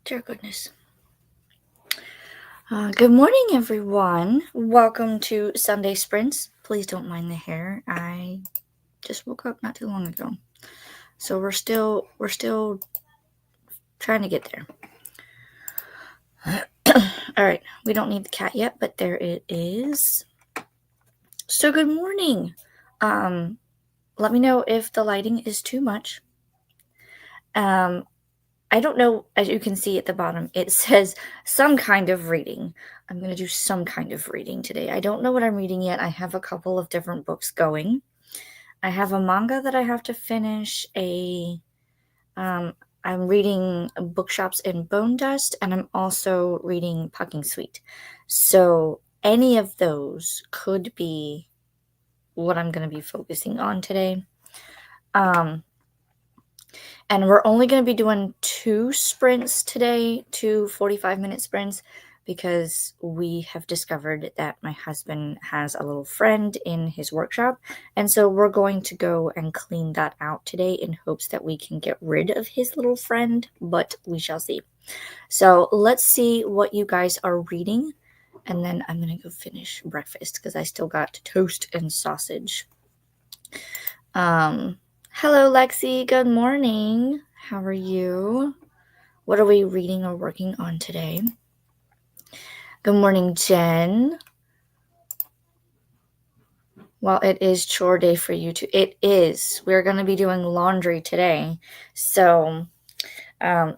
Dear goodness. Good morning, everyone. Welcome to Sunday Sprints. Please don't mind the hair. I just woke up not too long ago, so we're still trying to get there. All right, we don't need the cat yet, but there it is. So good morning. Let me know if the lighting is too much. I don't know, as you can see at the bottom, it says some kind of reading. I'm going to do some kind of reading today. I don't know what I'm reading yet. I have a couple of different books going. I have a manga that I have to finish. I'm reading Bookshops in Bone Dust, and I'm also reading Pucking Sweet. So any of those could be what I'm going to be focusing on today. And we're only going to be doing 2 sprints today, 2 45-minute sprints, because we have discovered that my husband has a little friend in his workshop. And so we're going to go and clean that out today in hopes that we can get rid of his little friend, but we shall see. So let's see what you guys are reading. And then I'm going to go finish breakfast because I still got toast and sausage. Hello, Lexi. Good morning. How are you? What are we reading or working on today? Good morning, Jen. Well, it is chore day for you too. It is. We're going to be doing laundry today. So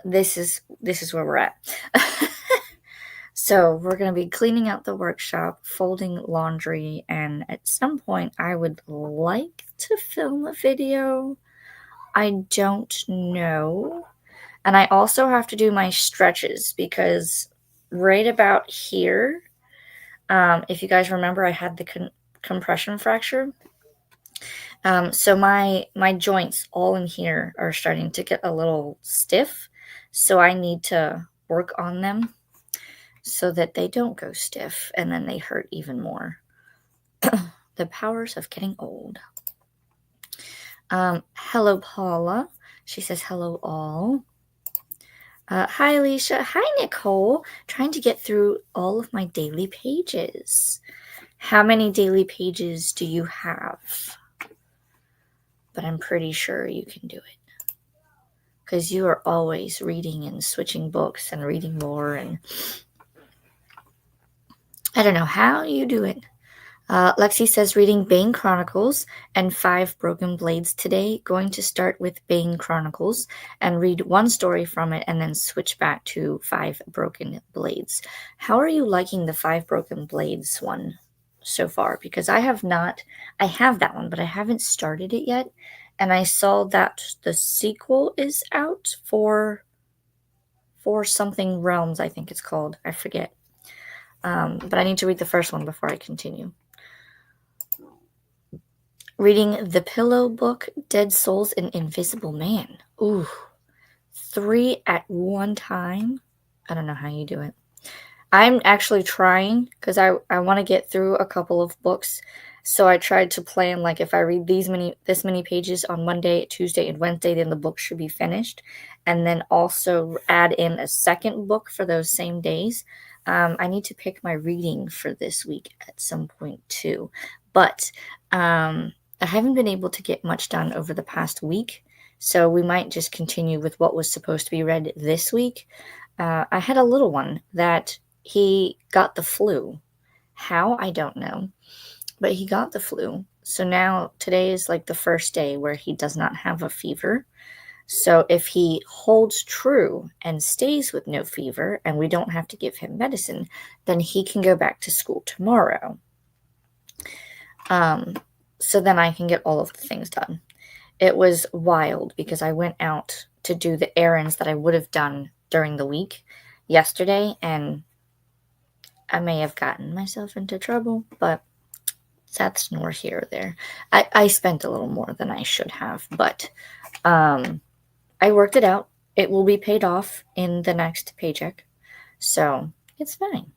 this is where we're at. So we're going to be cleaning out the workshop, folding laundry, and at some point I would like to film a video. I don't know. And I also have to do my stretches because right about here, if you guys remember, I had the compression fracture. So my joints all in here are starting to get a little stiff. So I need to work on them so that they don't go stiff and then they hurt even more. The powers of getting old. Hello, Paula. She says, hello, all. Hi, Alicia. Hi, Nicole. Trying to get through all of my daily pages. How many daily pages do you have? But I'm pretty sure you can do it. Because you are always reading and switching books and reading more. And I don't know how you do it. Lexi says, reading Bane Chronicles and 5 Broken Blades today. Going to start with Bane Chronicles and read one story from it and then switch back to 5 Broken Blades. How are you liking the 5 Broken Blades one so far? Because I have not. I have that one, but I haven't started it yet. And I saw that the sequel is out for something Realms, I think it's called. I forget. But I need to read the first one before I continue. Reading The Pillow Book, Dead Souls, and Invisible Man. Ooh, 3 at one time. I don't know how you do it. I'm actually trying because I want to get through a couple of books. So I tried to plan, like, if I read this many pages on Monday, Tuesday, and Wednesday, then the book should be finished. And then also add in a second book for those same days. I need to pick my reading for this week at some point too. But I haven't been able to get much done over the past week. So we might just continue with what was supposed to be read this week. I had a little one that he got the flu. How? I don't know. But he got the flu. So now today is like the first day where he does not have a fever. So if he holds true and stays with no fever and we don't have to give him medicine, then he can go back to school tomorrow. So then I can get all of the things done. It was wild because I went out to do the errands that I would have done during the week yesterday, and I may have gotten myself into trouble, but that's nor here or there. I spent a little more than I should have, but I worked it out. It will be paid off in the next paycheck, so it's fine.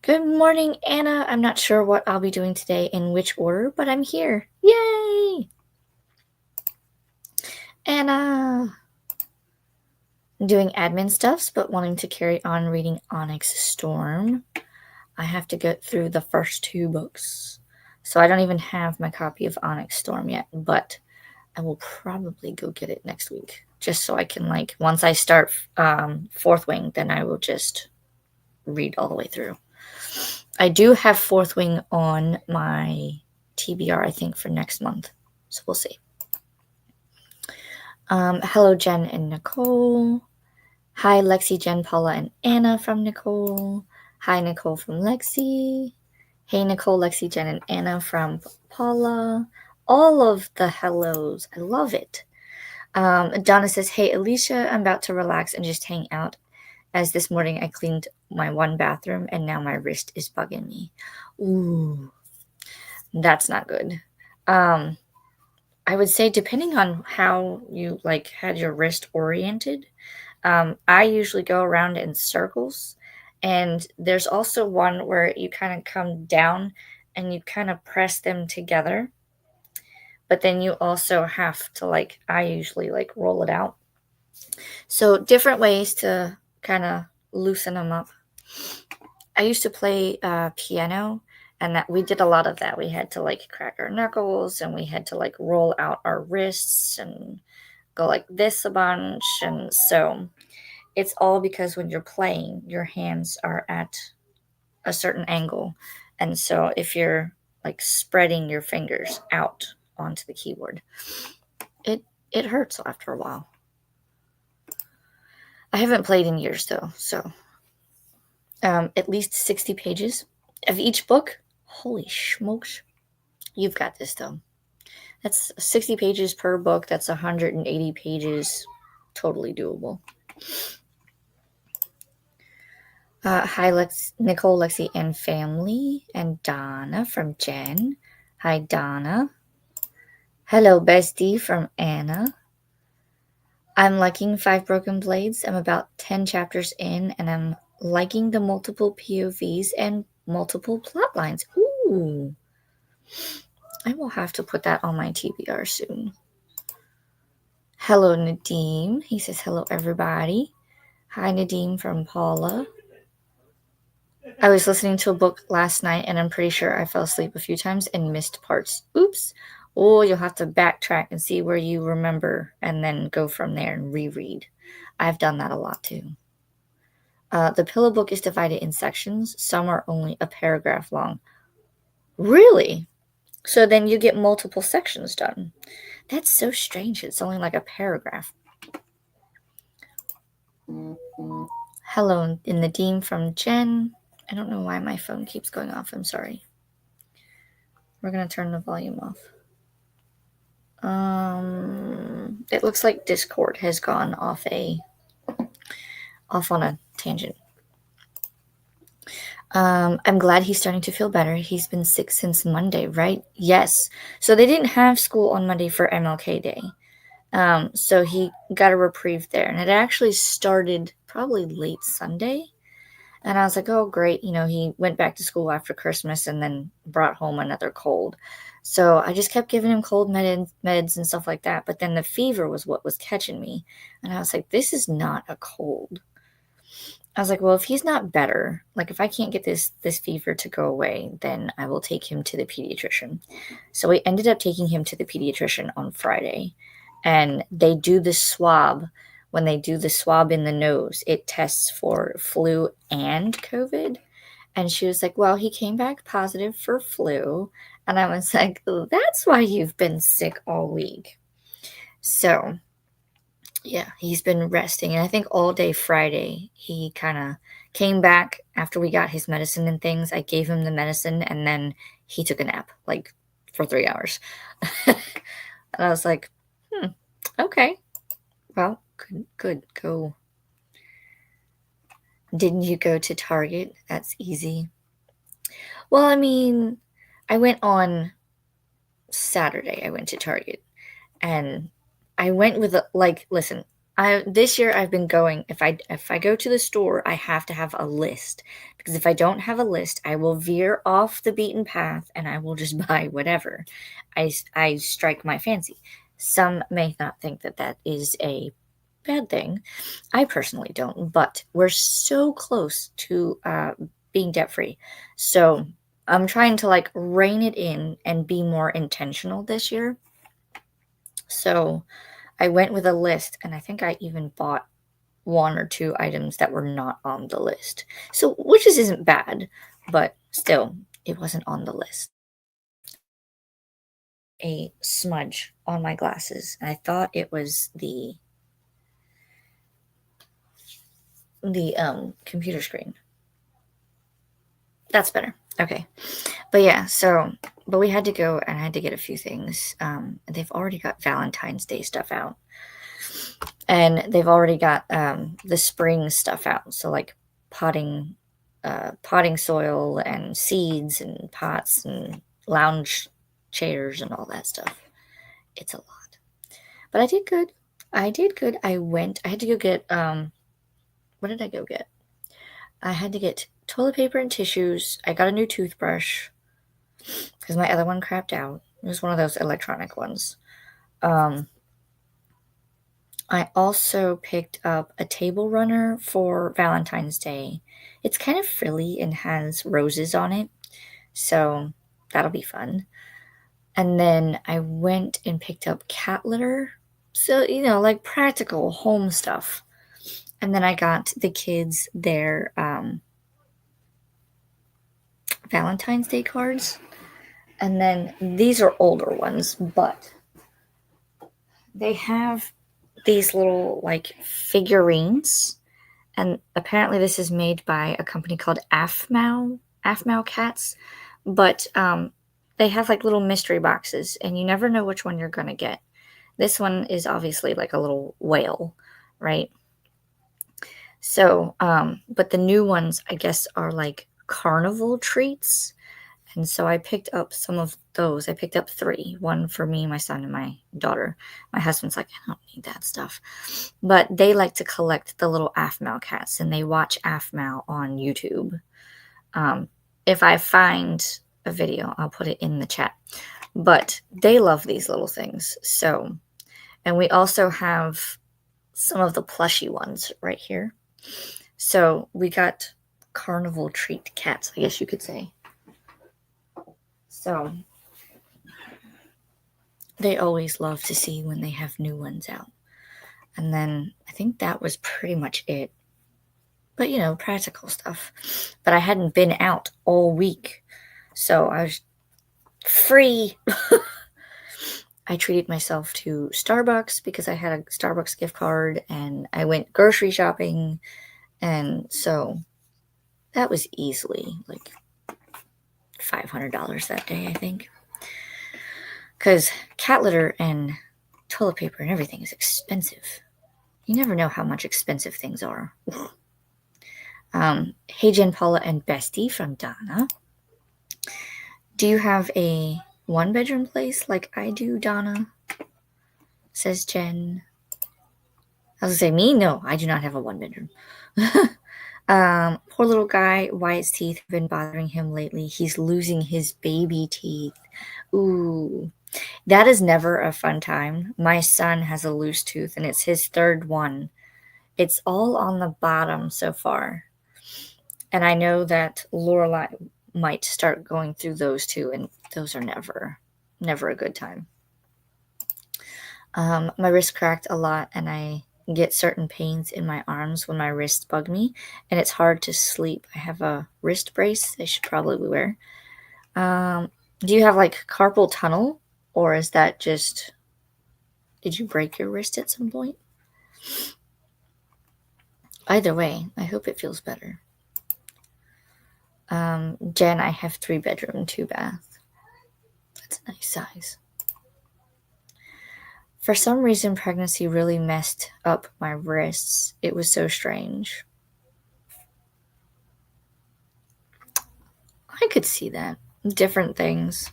Good morning, Anna. I'm not sure what I'll be doing today in which order, but I'm here. Yay! Anna! doing admin stuffs, but wanting to carry on reading Onyx Storm. I have to get through the first 2 books. So I don't even have my copy of Onyx Storm yet, but I will probably go get it next week. Just so I can, like, once I start Fourth Wing, then I will just read all the way through. I do have Fourth Wing on my TBR, I think, for next month. So we'll see. Hello, Jen and Nicole. Hi, Lexi, Jen, Paula, and Anna from Nicole. Hi, Nicole from Lexi. Hey, Nicole, Lexi, Jen, and Anna from Paula. All of the hellos. I love it. Donna says, hey, Alicia, I'm about to relax and just hang out, as this morning I cleaned my one bathroom and now my wrist is bugging me. Ooh, that's not good. I would say, depending on how you like had your wrist oriented, I usually go around in circles, and there's also one where you kind of come down and you kind of press them together, but then you also have to, like, I usually like roll it out. So different ways to kind of loosen them up. I used to play piano, and that we did a lot of that. We had to like crack our knuckles, and we had to like roll out our wrists and go like this a bunch. And so it's all because when you're playing, your hands are at a certain angle. And so if you're like spreading your fingers out onto the keyboard, it hurts after a while. I haven't played in years though, so at least 60 pages of each book. Holy smokes. You've got this though. That's 60 pages per book. That's 180 pages. Totally doable. Hi, Nicole, Lexi, and family, and Donna from Jen. Hi, Donna. Hello, bestie from Anna. I'm liking Five Broken Blades. I'm about 10 chapters in, and I'm liking the multiple POVs and multiple plot lines. Ooh. I will have to put that on my TBR soon. Hello, Nadim. He says, hello, everybody. Hi, Nadim from Paula. I was listening to a book last night, and I'm pretty sure I fell asleep a few times and missed parts. Oops. Oh, you'll have to backtrack and see where you remember and then go from there and reread. I've done that a lot too. The Pillow Book is divided in sections. Some are only a paragraph long. Really? So then you get multiple sections done. That's so strange. It's only like a paragraph. Hello, in the Nadim from Jen. I don't know why my phone keeps going off. I'm sorry. We're going to turn the volume off. It looks like Discord has gone off on a tangent. I'm glad he's starting to feel better. He's been sick since Monday, right? Yes. So they didn't have school on Monday for MLK Day. So he got a reprieve there, and it actually started probably late Sunday. And I was like, oh, great. You know, he went back to school after Christmas and then brought home another cold. So I just kept giving him cold meds and stuff like that. But then the fever was what was catching me. And I was like, this is not a cold. I was like, well, if he's not better, like if I can't get this fever to go away, then I will take him to the pediatrician. So we ended up taking him to the pediatrician on Friday. And they do the swab. When they do the swab in the nose, it tests for flu and COVID. And she was like, well, he came back positive for flu. And I was like, that's why you've been sick all week. So, yeah, he's been resting. And I think all day Friday, he kind of came back after we got his medicine and things. I gave him the medicine, and then he took a nap, like, for 3 hours. And I was like, okay. Well, good. Go. Didn't you go to Target? That's easy. Well, I mean, I went on Saturday. I went to Target, and I went with listen. This year I've been going. If I go to the store, I have to have a list, because if I don't have a list, I will veer off the beaten path and I will just buy whatever I strike my fancy. Some may not think that is a bad thing. I personally don't, but we're so close to being debt free. So I'm trying to like rein it in and be more intentional this year. So I went with a list, and I think I even bought one or two items that were not on the list. So, which isn't bad, but still, it wasn't on the list. A smudge on my glasses, and I thought it was the computer screen. That's better. Okay. But yeah, but we had to go, and I had to get a few things. They've already got Valentine's Day stuff out, and they've already got the spring stuff out. So like potting, potting soil and seeds and pots and lounge chairs and all that stuff. It's a lot, but I did good. I did good. I had to go get what did I go get? I had to get toilet paper and tissues. I got a new toothbrush because my other one crapped out. It was one of those electronic ones. Um, I also picked up a table runner for Valentine's Day. It's kind of frilly and has roses on it, so that'll be fun. And then I went and picked up cat litter. So, like practical home stuff. And then I got the kids their Valentine's Day cards. And then these are older ones, but they have these little like figurines. And apparently this is made by a company called Afmau Cats. But they have like little mystery boxes, and you never know which one you're going to get. This one is obviously like a little whale, right? So, but the new ones, I guess, are like carnival treats. And so I picked up some of those. I picked up 3, one for me, my son, and my daughter. My husband's like, I don't need that stuff. But they like to collect the little Afmau cats, and they watch Afmau on YouTube. If I find a video, I'll put it in the chat. But they love these little things. So, and we also have some of the plushy ones right here. So we got carnival treat cats, I guess you could say. So they always love to see when they have new ones out. And then I think that was pretty much it. But, practical stuff. But I hadn't been out all week, so I was free. I treated myself to Starbucks because I had a Starbucks gift card, and I went grocery shopping. And so that was easily like $500 that day, I think. Because cat litter and toilet paper and everything is expensive. You never know how much expensive things are. Hey, Jen, Paula, and Bestie from Donna. Do you have a 1-bedroom place like I do, Donna? Says Jen. I was going to say, me? No, I do not have a 1-bedroom. Poor little guy, Wyatt's teeth have been bothering him lately. He's losing his baby teeth. Ooh, that is never a fun time. My son has a loose tooth, and it's his 3rd one. It's all on the bottom so far. And I know that Lorelai might start going through those too, and those are never a good time. My wrist cracked a lot, and I get certain pains in my arms when my wrists bug me, and it's hard to sleep. I have a wrist brace I should probably wear. Do you have like carpal tunnel, or is that just, did you break your wrist at some point? Either way, I hope it feels better. Jen, I have 3-bedroom, 2-bath. That's a nice size. For some reason, pregnancy really messed up my wrists. It was so strange. I could see that. Different things.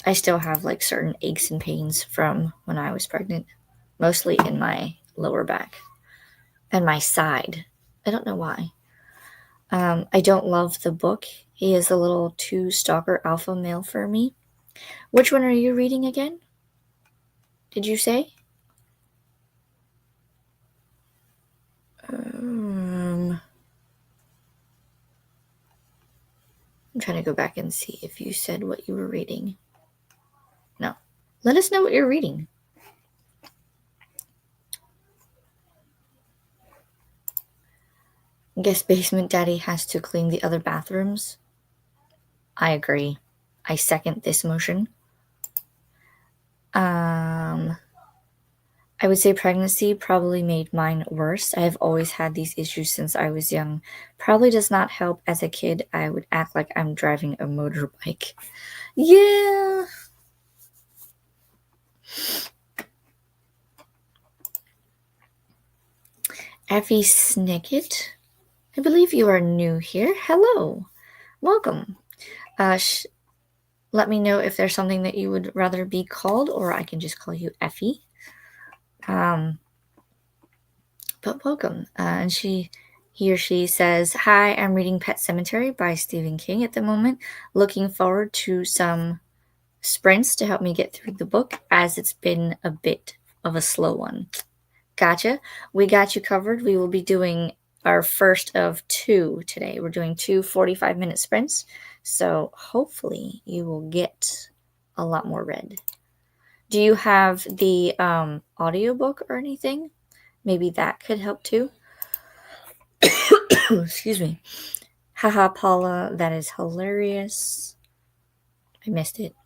I still have like certain aches and pains from when I was pregnant, mostly in my lower back and my side. I don't know why. I don't love the book. He is a little too stalker alpha male for me. Which one are you reading again? Did you say? I'm trying to go back and see if you said what you were reading. No. Let us know what you're reading. Guess Basement Daddy has to clean the other bathrooms. I agree. I second this motion. I would say pregnancy probably made mine worse. I have always had these issues since I was young. Probably does not help. As a kid, I would act like I'm driving a motorbike. Yeah. Effie Snicket, I believe you are new here. Hello. Welcome. Let me know if there's something that you would rather be called, or I can just call you Effie. But welcome. And he or she says, "Hi, I'm reading Pet Sematary by Stephen King at the moment. Looking forward to some sprints to help me get through the book, as it's been a bit of a slow one." Gotcha. We got you covered. We will be doing our first of 2 today. We're doing 2 45-minute sprints. So hopefully you will get a lot more read. Do you have the audiobook or anything? Maybe that could help too. Excuse me. Haha, Paula, that is hilarious. I missed it.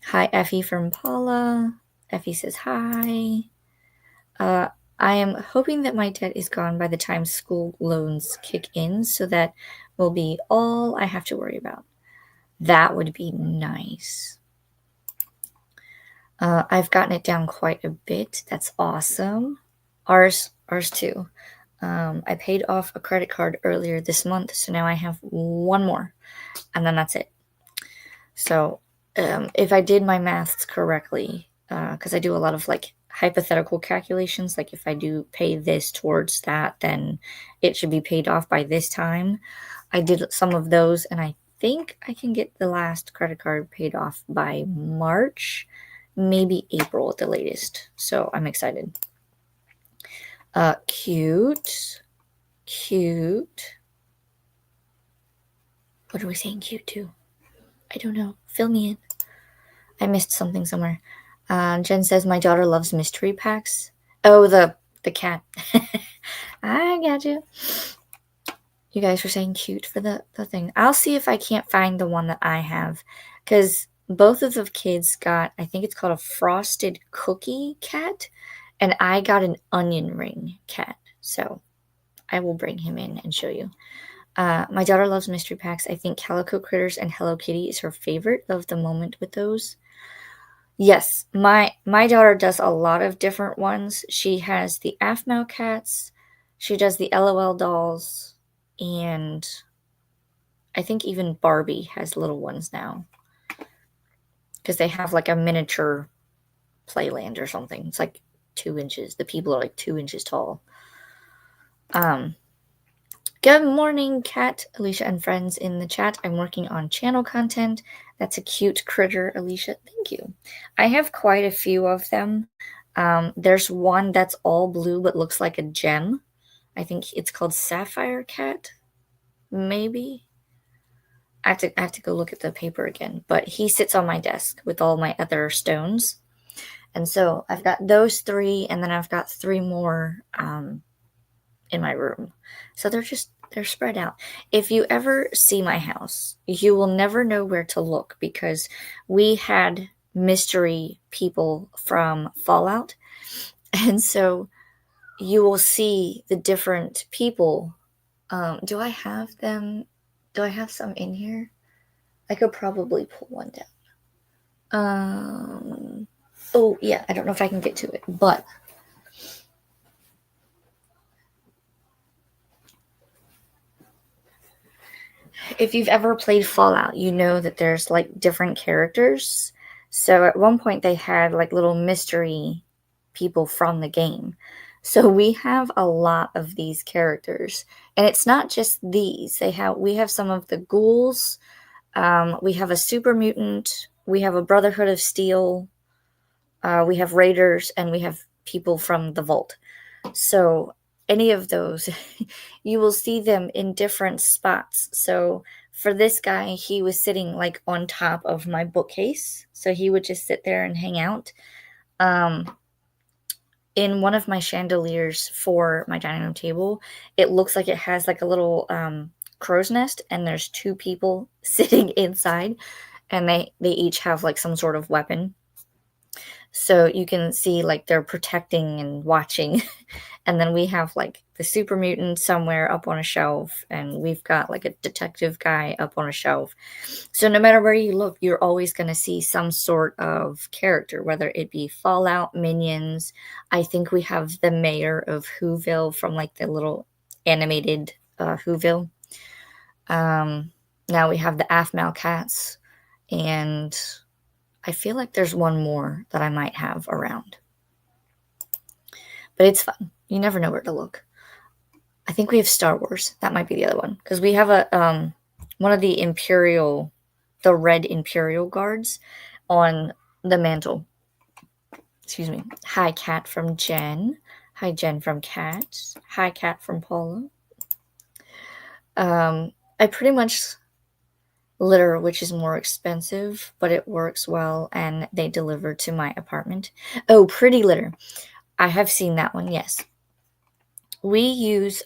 Hi, Effie from Paula. Effie says hi. I am hoping that my debt is gone by the time school loans kick in, so that will be all I have to worry about. That would be nice. I've gotten it down quite a bit. That's awesome. Ours too. I paid off a credit card earlier this month, so now I have one more, and then that's it. So if I did my maths correctly, because I do a lot of like hypothetical calculations, like if I do pay this towards that, then it should be paid off by this time. I did some of those, and I think I can get the last credit card paid off by March, maybe April at the latest. So I'm excited. Cute. What are we saying cute to? I don't know. Fill me in. I missed something somewhere. Jen says my daughter loves mystery packs. Oh, the cat. I got you. You guys were saying cute for the thing. I'll see if I can't find the one that I have, because both of the kids got, I think it's called a frosted cookie cat, and I got an onion ring cat. So I will bring him in and show you. My daughter loves mystery packs. I think Calico Critters and Hello Kitty is her favorite of the moment with those. Yes, my daughter does a lot of different ones. She has the AFMAO cats, she does the LOL dolls, and I think even Barbie has little ones now, because they have like a miniature playland or something. It's like 2 inches. The people are like 2 inches tall. Good morning, Kat, Alicia, and friends in the chat. I'm working on channel content. That's a cute critter, Alicia. Thank you. I have quite a few of them. There's one that's all blue but looks like a gem. I think it's called Sapphire Cat, maybe. I have to go look at the paper again. But he sits on my desk with all my other stones. And so I've got those 3, and then I've got 3 more in my room. So they're spread out. If you ever see my house, you will never know where to look, because we had mystery people from Fallout. And so you will see the different people. Do I have them? Do I have some in here? I could probably pull one down. Oh yeah, I don't know if I can get to it, but if you've ever played Fallout, you know that there's like different characters. So at one point they had like little mystery people from the game. So we have a lot of these characters, and it's not just these. We have some of the ghouls. We have a super mutant. We have a Brotherhood of Steel. We have raiders, and we have people from the Vault. So any of those, you will see them in different spots. So for this guy, he was sitting like on top of my bookcase. So he would just sit there and hang out. In one of my chandeliers for my dining room table, it looks like it has like a little crow's nest, and there's two people sitting inside, and they each have like some sort of weapon. So you can see like they're protecting and watching. And then we have like the super mutant somewhere up on a shelf, and we've got like a detective guy up on a shelf. So no matter where you look, you're always going to see some sort of character, whether it be Fallout, Minions. I think we have the mayor of Whoville from like the little animated Whoville. Now we have the Aphmau cats, and I feel like there's one more that I might have around. But it's fun. You never know where to look. I think we have Star Wars. That might be the other one. Because we have a one of the the red Imperial guards on the mantle. Excuse me. Hi, Cat from Jen. Hi, Jen from Cat. Hi, Cat from Paula. I pretty much litter, which is more expensive, but it works well, and they deliver to my apartment. Oh, Pretty Litter. I have seen that one, yes. We use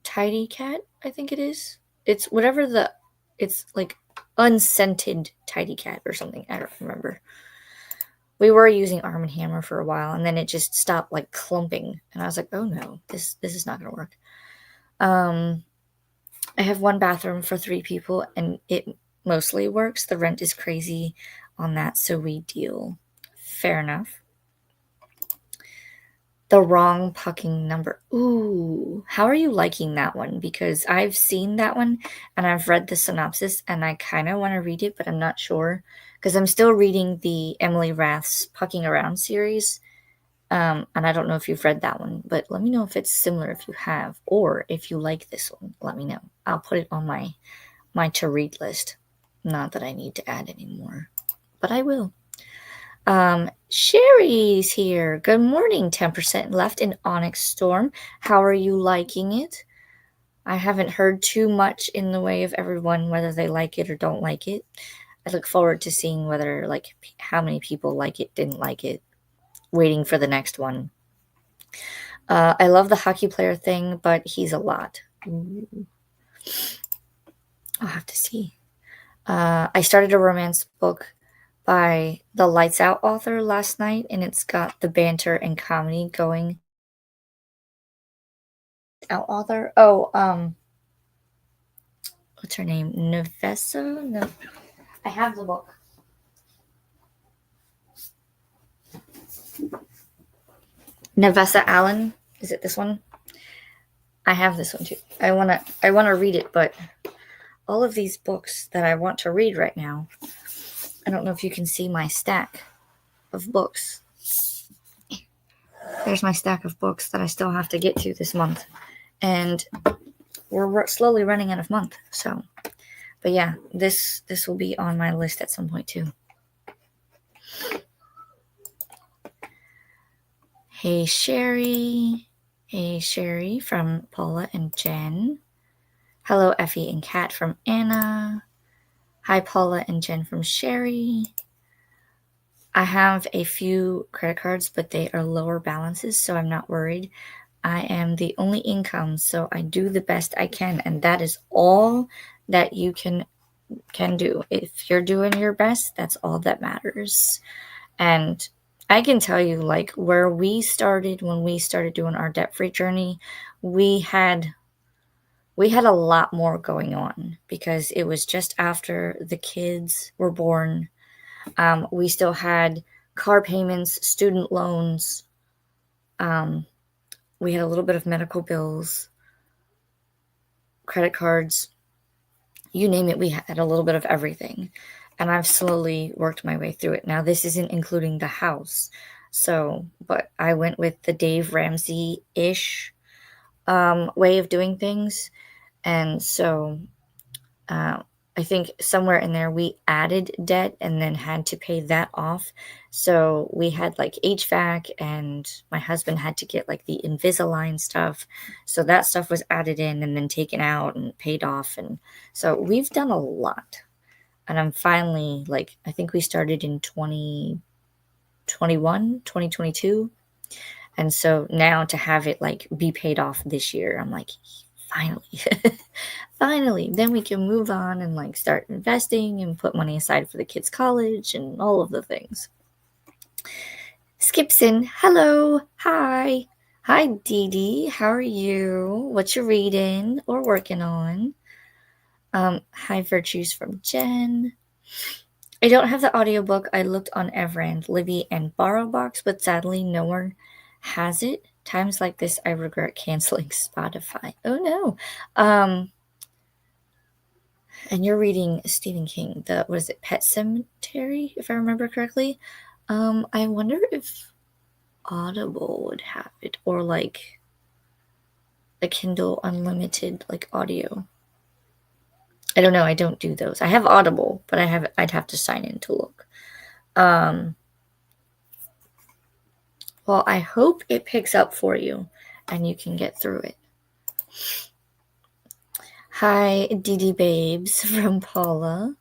Tidy Cat, I think it is. It's it's like unscented Tidy Cat or something. I don't remember. We were using Arm & Hammer for a while, and then it just stopped like clumping, and I was like, oh no, this is not gonna work. I have one bathroom for 3 people, and it mostly works. The rent is crazy on that, so we deal. Fair enough. The Wrong Pucking Number. Ooh, how are you liking that one? Because I've seen that one, and I've read the synopsis, and I kind of want to read it, but I'm not sure. Because I'm still reading the Emily Rath's Pucking Around series. And I don't know if you've read that one, but let me know if it's similar if you have, or if you like this one, let me know. I'll put it on my to-read list. Not that I need to add any more, but I will. Sherry's here. Good morning, 10% left in Onyx Storm. How are you liking it? I haven't heard too much in the way of everyone, whether they like it or don't like it. I look forward to seeing whether, like, how many people like it, didn't like it. Waiting for the next one. I love the hockey player thing, but he's a lot. Ooh. I'll have to see. I started a romance book by the Lights Out author last night, and it's got the banter and comedy going. Out author? Oh, what's her name? Nevessa? No, I have the book. Nevessa Allen. Is it this one? I have this one too. I wanna read it, but all of these books that I want to read right now, I don't know if you can see my stack of books. There's my stack of books that I still have to get to this month. And we're slowly running out of month. So, but yeah, this will be on my list at some point too. Hey, Sherry. Hey, Sherry from Paula and Jen. Hello, Effie and Kat from Anna. Hi, Paula and Jen from Sherry. I have a few credit cards, but they are lower balances, so I'm not worried. I am the only income, so I do the best I can, and that is all that you can do. If you're doing your best, that's all that matters. And I can tell you, like, where we started when we started doing our debt-free journey, we had a lot more going on because it was just after the kids were born. We still had car payments, student loans. We had a little bit of medical bills, credit cards, you name it, we had a little bit of everything. And I've slowly worked my way through it. Now, this isn't including the house. So, but I went with the Dave Ramsey-ish way of doing things. And so I think somewhere in there we added debt and then had to pay that off. So we had like HVAC, and my husband had to get like the Invisalign stuff. So that stuff was added in and then taken out and paid off. And so we've done a lot. And I'm finally like, I think we started in 2021, 2022. And so now to have it like be paid off this year, I'm like, finally. Finally, then we can move on and like start investing and put money aside for the kids' college and all of the things. Skipson, hello, hi. Hi, Dee Dee, how are you? What you reading or working on? High Virtues from Jen. I don't have the audiobook. I looked on Everand, Libby, and BorrowBox, but sadly no one has it. Times like this, I regret canceling Spotify. Oh no. And you're reading Stephen King, what is it, Pet Sematary, if I remember correctly. I wonder if Audible would have it, or like a Kindle Unlimited like audio. I don't know. I don't do those. I have Audible, but I'd have to sign in to look. Well, I hope it picks up for you and you can get through it. Hi, Dee Babes from Paula.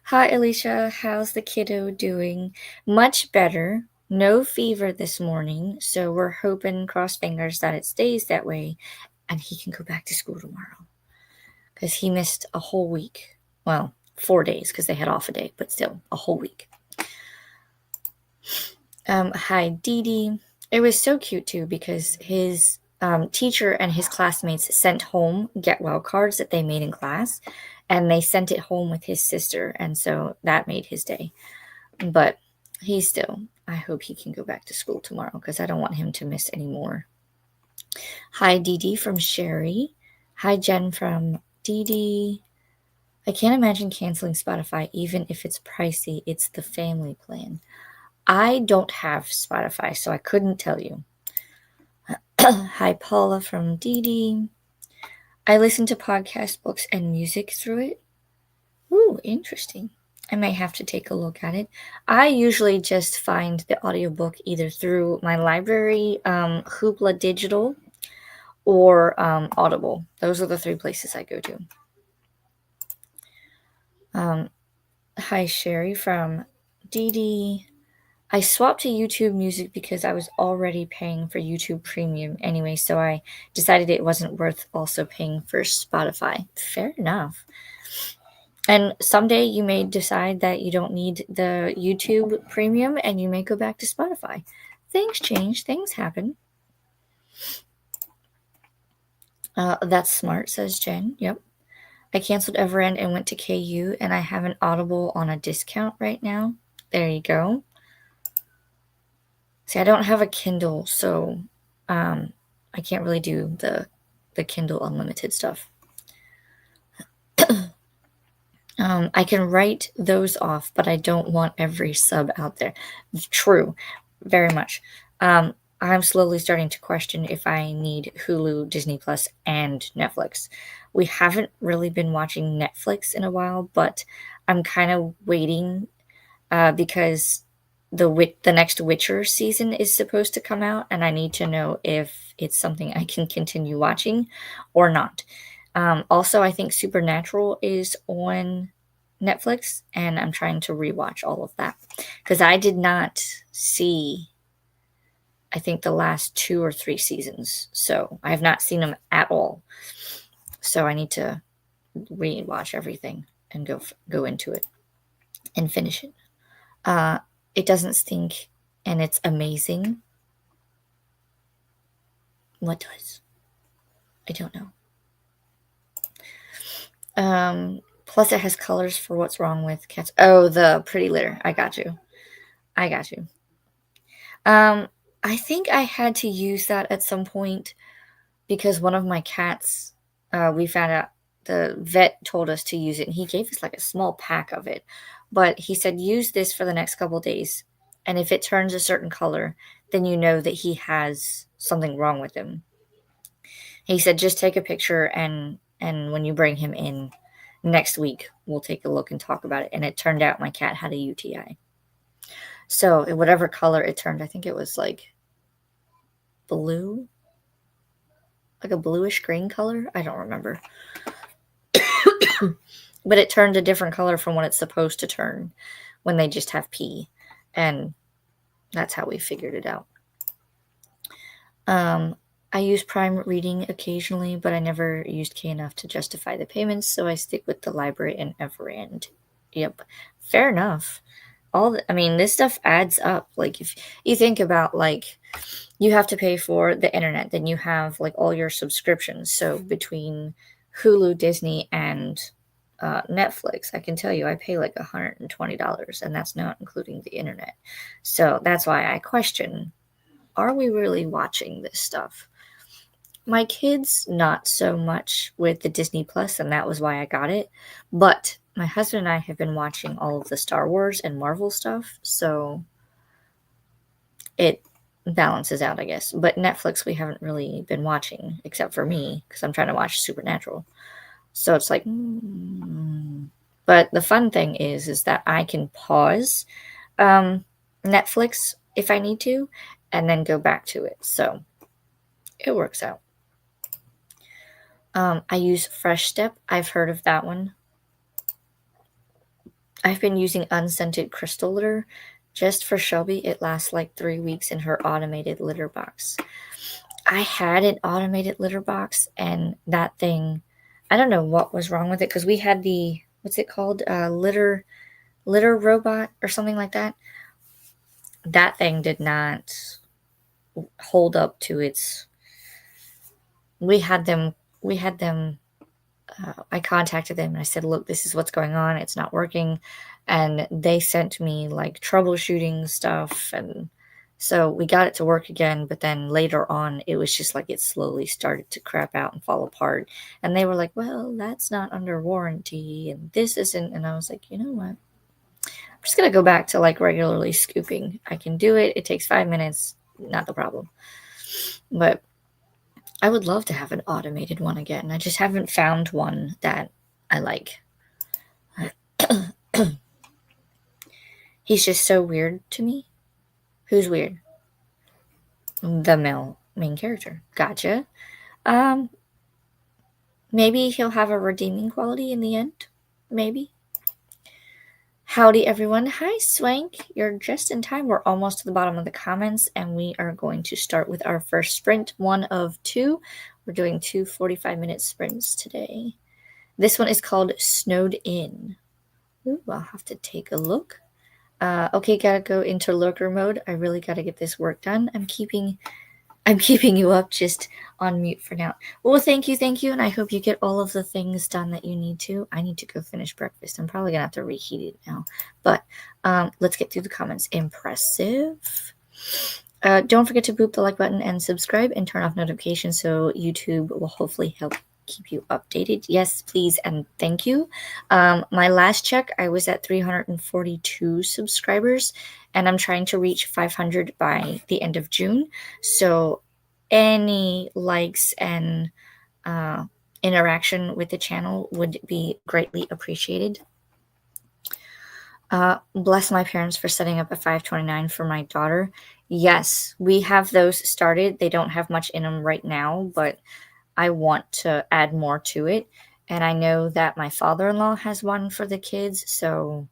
Hi, Alicia. How's the kiddo doing? Much better. No fever this morning, so we're hoping, cross fingers, that it stays that way and he can go back to school tomorrow. Because he missed a whole week. Well, 4 days because they had off a day, but still, a whole week. Hi, Dee Dee. It was so cute, too, because his teacher and his classmates sent home get well cards that they made in class, and they sent it home with his sister, and so that made his day. But I hope he can go back to school tomorrow because I don't want him to miss any more. Hi, Dee Dee from Sherry. Hi, Jen from Dee Dee. I can't imagine canceling Spotify even if it's pricey. It's the family plan. I don't have Spotify, so I couldn't tell you. Hi, Paula from Dee Dee. I listen to podcasts, books, and music through it. Ooh, interesting. I might have to take a look at it. I usually just find the audiobook either through my library, Hoopla Digital, or Audible. Those are the 3 places I go to. Hi, Sherry from Dee Dee. I swapped to YouTube Music because I was already paying for YouTube Premium anyway, so I decided it wasn't worth also paying for Spotify. Fair enough. And someday you may decide that you don't need the YouTube Premium and you may go back to Spotify. Things change, things happen. That's smart, says Jen. Yep. I canceled Everend and went to KU, and I have an Audible on a discount right now. There you go. See, I don't have a Kindle, so I can't really do the Kindle Unlimited stuff. I can write those off, but I don't want every sub out there. True, very much. I'm slowly starting to question if I need Hulu, Disney Plus, and Netflix. We haven't really been watching Netflix in a while, but I'm kind of waiting because the next Witcher season is supposed to come out, and I need to know if it's something I can continue watching or not. Also, I think Supernatural is on Netflix, and I'm trying to rewatch all of that because I did not see, I think, the last 2 or 3 seasons, so I have not seen them at all. So I need to rewatch everything and go into it and finish it. It doesn't stink, and it's amazing. What does? I don't know. Plus it has colors for what's wrong with cats. Oh, the pretty litter. I got you. I think I had to use that at some point because one of my cats, we found out the vet told us to use it, and he gave us like a small pack of it. But he said, use this for the next couple days, and if it turns a certain color, then you know that he has something wrong with him. He said, just take a picture, and when you bring him in next week we'll take a look and talk about it. And it turned out my cat had a UTI. So whatever color it turned, I think it was like blue, like a bluish green color. I don't remember. But it turned a different color from what it's supposed to turn when they just have pee. And that's how we figured it out. I use Prime Reading occasionally, but I never used K enough to justify the payments, so I stick with the library and Everand. Yep, fair enough. This stuff adds up. Like, if you think about, like, you have to pay for the internet, then you have, like, all your subscriptions. So between Hulu, Disney, and Netflix, I can tell you I pay like $120, and that's not including the internet. So that's why I question, are we really watching this stuff? My kids, not so much with the Disney Plus, and that was why I got it. But my husband and I have been watching all of the Star Wars and Marvel stuff, so it balances out, I guess. But Netflix, we haven't really been watching, except for me, because I'm trying to watch Supernatural. So it's like, But the fun thing is that I can pause Netflix if I need to, and then go back to it. So it works out. I use Fresh Step. I've heard of that one. I've been using unscented crystal litter. Just for Shelby, it lasts like 3 weeks in her automated litter box. I had an automated litter box, and that thing, I don't know what was wrong with it, because we had the, what's it called? Litter robot or something like that. That thing did not hold up to its. We had them. I contacted them and I said, look, this is what's going on. It's not working. And they sent me like troubleshooting stuff. And so we got it to work again. But then later on, it was just like it slowly started to crap out and fall apart. And they were like, well, that's not under warranty. And this isn't. And I was like, you know what? I'm just going to go back to like regularly scooping. I can do it. It takes 5 minutes. Not the problem. But I would love to have an automated one again. I just haven't found one that I like. He's just so weird to me. Who's weird? The main character. Gotcha. Maybe he'll have a redeeming quality in the end. Maybe. Howdy, everyone. Hi, Swank. You're just in time. We're almost to the bottom of the comments, and we are going to start with our first sprint, 1 of 2. We're doing 2 45-minute sprints today. This one is called Snowed In. Ooh, I'll have to take a look. Okay, gotta go into lurker mode. I really gotta get this work done. I'm keeping you up, just on mute for now. Well, thank you, and I hope you get all of the things done that you need to. I need to go finish breakfast. I'm probably gonna have to reheat it now. But let's get through the comments. Impressive. Don't forget to boop the like button and subscribe and turn off notifications so YouTube will hopefully help keep you updated. Yes, please, and thank you. My last check, I was at 342 subscribers, and I'm trying to reach 500 by the end of June. So any likes and interaction with the channel would be greatly appreciated. Bless my parents for setting up a 529 for my daughter. Yes, we have those started. They don't have much in them right now, but I want to add more to it. And I know that my father-in-law has one for the kids, so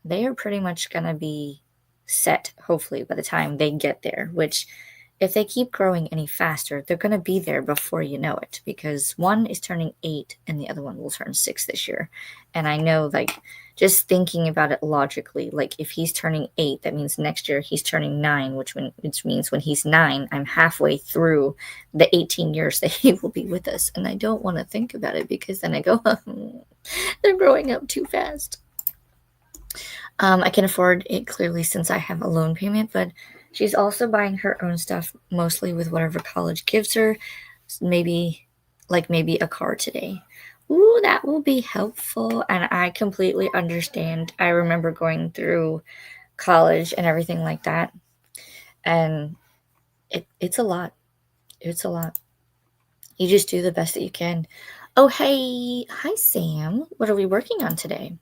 they are pretty much going to be set, hopefully, by the time they get there, which if they keep growing any faster, they're going to be there before you know it, because one is turning 8 and the other one will turn 6 this year. And I know, like, just thinking about it logically, like if he's turning 8, that means next year he's turning 9, which means when he's 9, I'm halfway through the 18 years that he will be with us. And I don't want to think about it, because then I go, they're growing up too fast. I can afford it clearly since I have a loan payment, but she's also buying her own stuff, mostly with whatever college gives her. Maybe a car today. Ooh, that will be helpful. And I completely understand. I remember going through college and everything like that. And it's a lot. It's a lot. You just do the best that you can. Oh, hey. Hi, Sam. What are we working on today?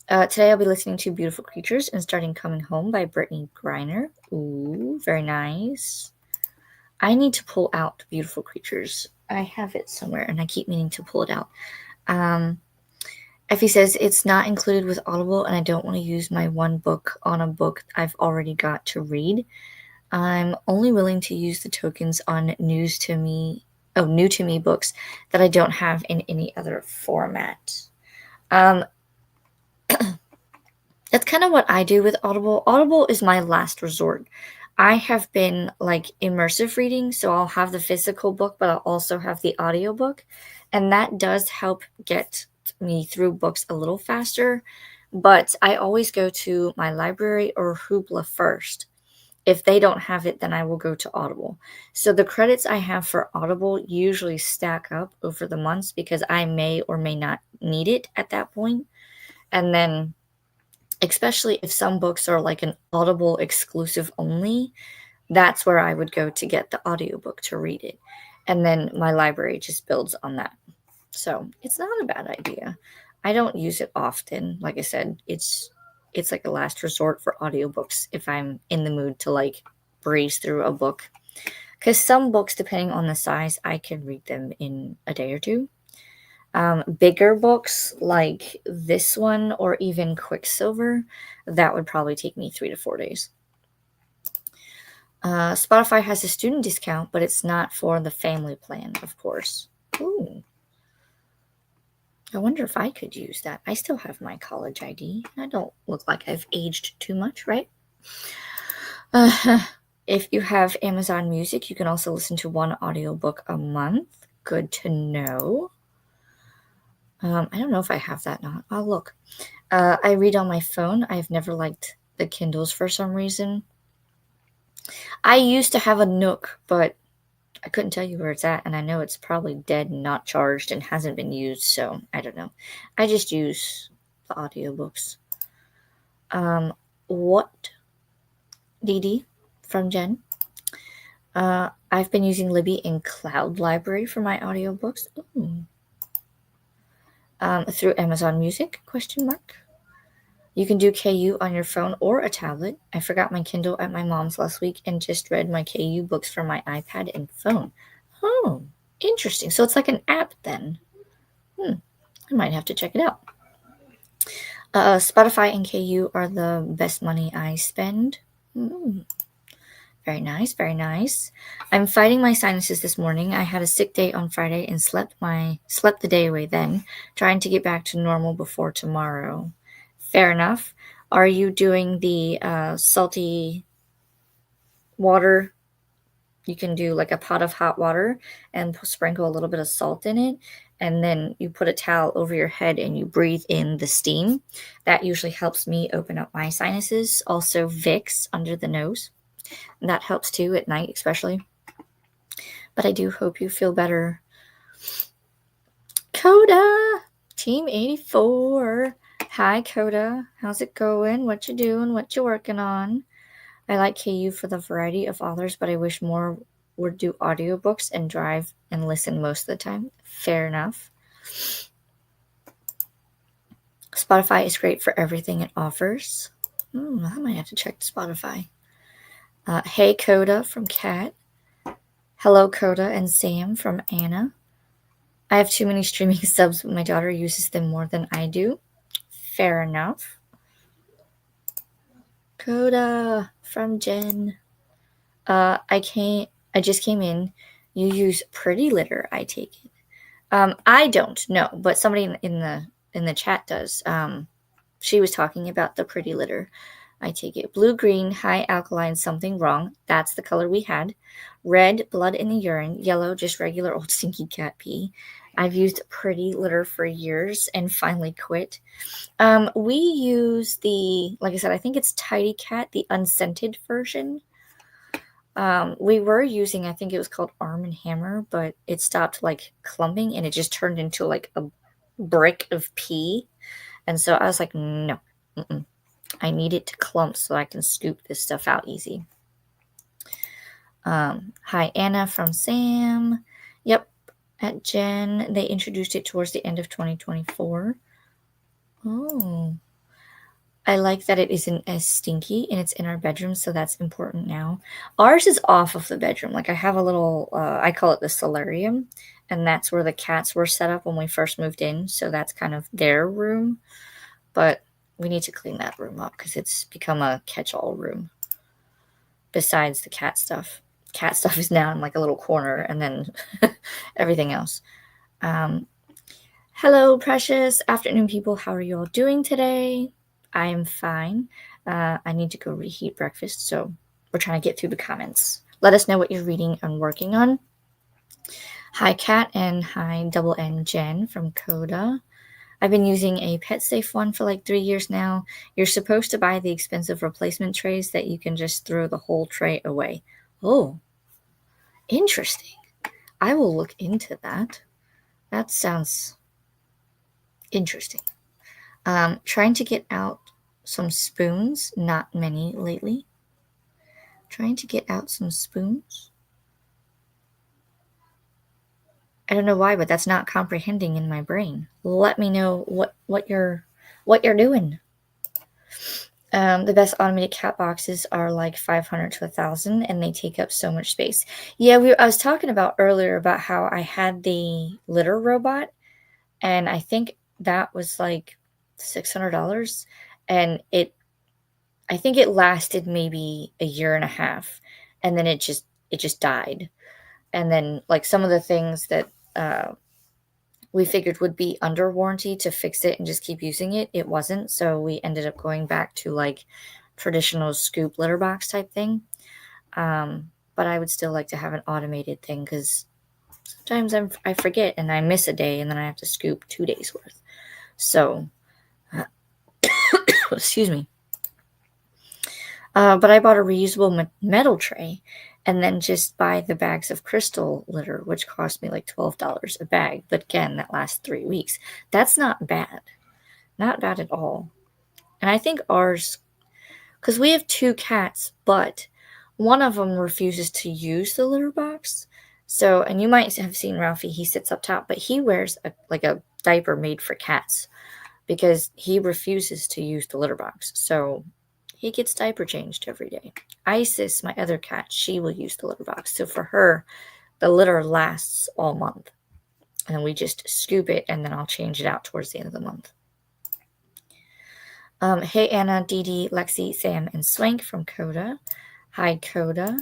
Today I'll be listening to Beautiful Creatures and starting Coming Home by Brittany Griner. Ooh, very nice. I need to pull out Beautiful Creatures. I have it somewhere and I keep meaning to pull it out. Effie says it's not included with Audible and I don't want to use my one book on a book I've already got to read. I'm only willing to use the tokens on new to me books that I don't have in any other format. Um, that's kind of what I do with Audible. Audible is my last resort. I have been like immersive reading, so I'll have the physical book, but I'll also have the audiobook, and that does help get me through books a little faster. But I always go to my library or Hoopla first. If they don't have it, then I will go to Audible. So the credits I have for Audible usually stack up over the months because I may or may not need it at that point. And then especially if some books are like an Audible exclusive only, that's where I would go to get the audiobook to read it. And then my library just builds on that. So it's not a bad idea. I don't use it often. Like I said, it's like a last resort for audiobooks if I'm in the mood to like breeze through a book. Because some books, depending on the size, I can read them in a day or two. Bigger books like this one or even Quicksilver, that would probably take me 3 to 4 days. Spotify has a student discount, but it's not for the family plan, of course. Ooh. I wonder if I could use that. I still have my college ID. I don't look like I've aged too much, right? If you have Amazon Music, you can also listen to one audiobook a month. Good to know. I don't know if I have that now. I'll look. I read on my phone. I've never liked the Kindles for some reason. I used to have a Nook, but I couldn't tell you where it's at, and I know it's probably dead and not charged and hasn't been used, so I don't know. I just use the audiobooks. What? DD from Jen. I've been using Libby in Cloud Library for my audiobooks. Ooh. Through Amazon Music, question mark. You can do KU on your phone or a tablet. I forgot my Kindle at my mom's last week and just read my KU books from my iPad and phone. Oh, interesting. So it's like an app then. I might have to check it out. Spotify and KU are the best money I spend. Very nice, very nice. I'm fighting my sinuses this morning. I had a sick day on Friday and slept the day away then, trying to get back to normal before tomorrow. Fair enough. Are you doing the salty water? You can do like a pot of hot water and sprinkle a little bit of salt in it, and then you put a towel over your head and you breathe in the steam. That usually helps me open up my sinuses. Also, Vicks under the nose. That helps too at night, especially. But I do hope you feel better. Coda! Team 84. Hi, Coda. How's it going? What you doing? What you working on? I like KU for the variety of authors, but I wish more would do audiobooks and drive and listen most of the time. Fair enough. Spotify is great for everything it offers. I might have to check Spotify. Hey, Coda from Kat. Hello, Coda and Sam from Anna. I have too many streaming subs, but my daughter uses them more than I do. Fair enough. Coda from Jen. I just came in. You use Pretty Litter, I take it. I don't know, but somebody in the chat does. She was talking about the Pretty Litter. I take it. Blue, green, high alkaline, something wrong. That's the color we had. Red, blood in the urine. Yellow, just regular old stinky cat pee. I've used Pretty Litter for years and finally quit. We use like I said, I think it's Tidy Cat, the unscented version. We were using, I think it was called Arm and Hammer, but it stopped like clumping and it just turned into like a brick of pee. And so I was like, no, I need it to clump so I can scoop this stuff out easy. Hi, Anna from Sam. Yep, at Jen. They introduced it towards the end of 2024. Oh. I like that it isn't as stinky and it's in our bedroom, so that's important now. Ours is off of the bedroom. Like I have a little, I call it the solarium, and that's where the cats were set up when we first moved in. So that's kind of their room. But we need to clean that room up because it's become a catch-all room. Besides the cat stuff. Cat stuff is now in like a little corner, and then everything else. Hello, precious afternoon people. How are you all doing today? I am fine. I need to go reheat breakfast, so we're trying to get through the comments. Let us know what you're reading and working on. Hi, Kat, and hi, Double N Jen from Coda. I've been using a PetSafe one for like 3 years now. You're supposed to buy the expensive replacement trays that you can just throw the whole tray away. Oh, interesting. I will look into that. That sounds interesting. Trying to get out some spoons, not many lately. Trying to get out some spoons. I don't know why, but that's not comprehending in my brain. Let me know what you're doing. The best automated cat boxes are like 500 to 1,000, and they take up so much space. Yeah, I was talking about earlier about how I had the litter robot, and I think that was like $600, and I think it lasted maybe a year and a half, and then it just died. And then like some of the things that we figured would be under warranty to fix it and just keep using it, it wasn't. So we ended up going back to like traditional scoop litter box type thing. But I would still like to have an automated thing because sometimes I forget and I miss a day and then I have to scoop 2 days worth. So, excuse me. But I bought a reusable metal tray and then just buy the bags of crystal litter, which cost me like $12 a bag. But again, that lasts 3 weeks. That's not bad. Not bad at all. And I think ours, because we have 2 cats, but one of them refuses to use the litter box. So, and you might have seen Ralphie, he sits up top, but he wears a diaper made for cats because he refuses to use the litter box. So he gets diaper changed every day. Isis, my other cat, she will use the litter box. So for her, the litter lasts all month. And we just scoop it and then I'll change it out towards the end of the month. Hey, Anna, Dee Dee, Lexi, Sam, and Swank from Coda. Hi, Coda.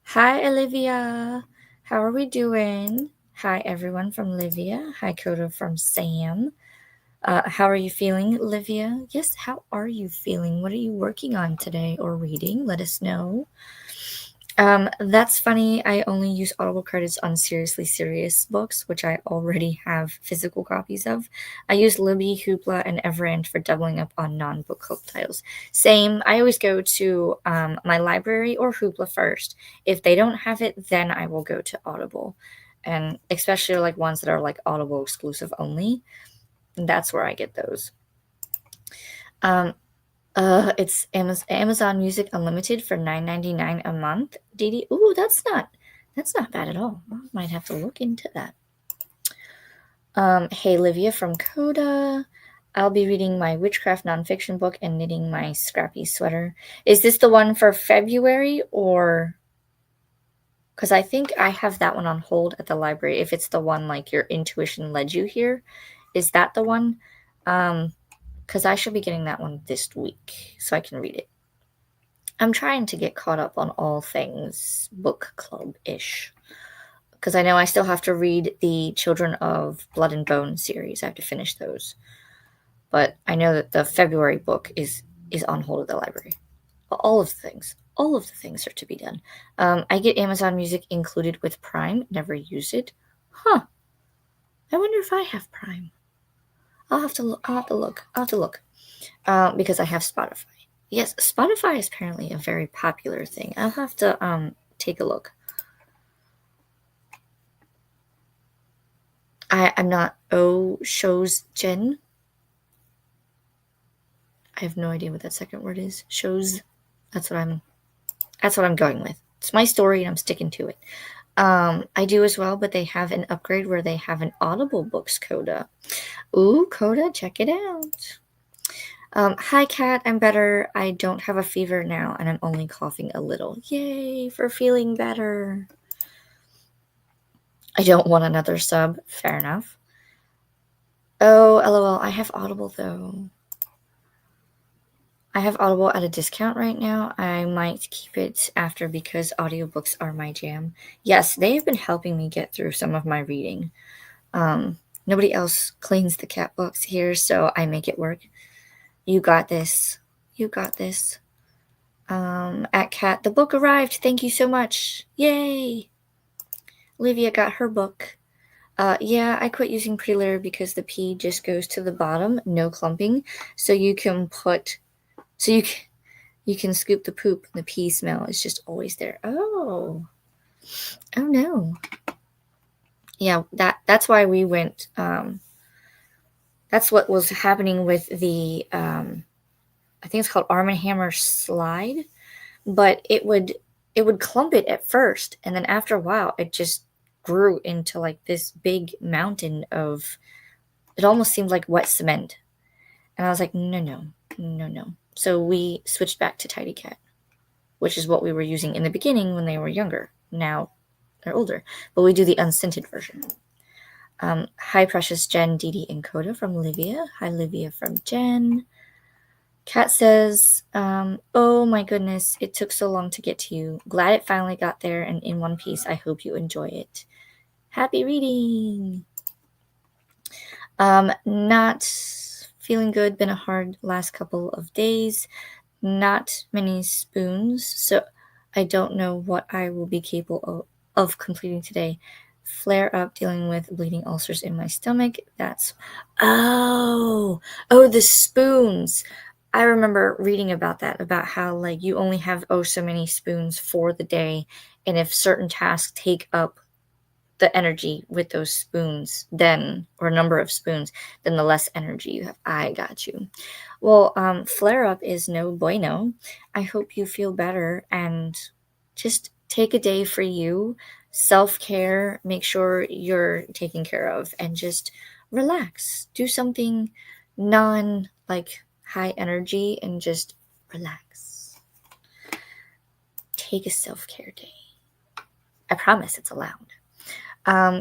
Hi, Olivia. How are we doing? Hi, everyone from Olivia. Hi, Coda from Sam. How are you feeling, Olivia? Yes, how are you feeling? What are you working on today or reading? Let us know. That's funny. I only use Audible credits on Seriously Serious books, which I already have physical copies of. I use Libby, Hoopla, and Everand for doubling up on non-book club titles. Same. I always go to my library or Hoopla first. If they don't have it, then I will go to Audible. And especially like ones that are like Audible exclusive only. That's where I get those. It's Amazon Music Unlimited for $9.99 a month. Dee. Ooh, that's not bad at all. I might have to look into that. Hey, Livia from Coda. I'll be reading my witchcraft nonfiction book and knitting my scrappy sweater. Is this the one for February or? Because I think I have that one on hold at the library. If it's the one like your intuition led you here, is that the one? Because I should be getting that one this week so I can read it. I'm trying to get caught up on all things book club-ish. Because I know I still have to read the Children of Blood and Bone series. I have to finish those. But I know that the February book is on hold at the library. All of the things are to be done. I get Amazon Music included with Prime. Never use it. Huh. I wonder if I have Prime. I'll have to look. Because I have Spotify. Yes, Spotify is apparently a very popular thing. I'll have to take a look. I'm not shows Jen. I have no idea what that second word is. Shows. That's what I'm going with. It's my story and I'm sticking to it. I do as well, but they have an upgrade where they have an Audible Books coda. Ooh, coda, check it out. Hi, Kat. I'm better. I don't have a fever now, and I'm only coughing a little. Yay for feeling better. I don't want another sub. Fair enough. Oh, lol. I have Audible, though. I have Audible at a discount right now. I might keep it after because audiobooks are my jam. Yes, they have been helping me get through some of my reading. Nobody else cleans the cat books here, so I make it work. You got this. You got this. At Cat, the book arrived. Thank you so much. Yay! Olivia got her book. Yeah, I quit using Pretty Litter because the pee just goes to the bottom, no clumping. So you can you can scoop the poop and the pee smell is just always there. Oh no. Yeah, that's why we went. That's what was happening with the I think it's called Arm & Hammer slide, but it would clump it at first, and then after a while it just grew into like this big mountain of, it almost seemed like wet cement. And I was like, no. So we switched back to Tidy Cat, which is what we were using in the beginning when they were younger. Now they're older, but we do the unscented version. Hi, Precious, Jen, Dee Dee, and Coda from Livia. Hi, Livia from Jen. Kat says, oh my goodness, it took so long to get to you. Glad it finally got there and in one piece. I hope you enjoy it. Happy reading. Not feeling good. Been a hard last couple of days. Not many spoons, so I don't know what I will be capable of completing today. Flare up, dealing with bleeding ulcers in my stomach. That's the spoons. I remember reading about that, about how like you only have so many spoons for the day, and if certain tasks take up the energy with those spoons, then, or number of spoons, then the less energy you have. I got you. Well, flare up is no bueno. I hope you feel better and just take a day for you. Self-care, make sure you're taken care of, and just relax. Do something non like high energy and just relax. Take a self-care day. I promise it's allowed.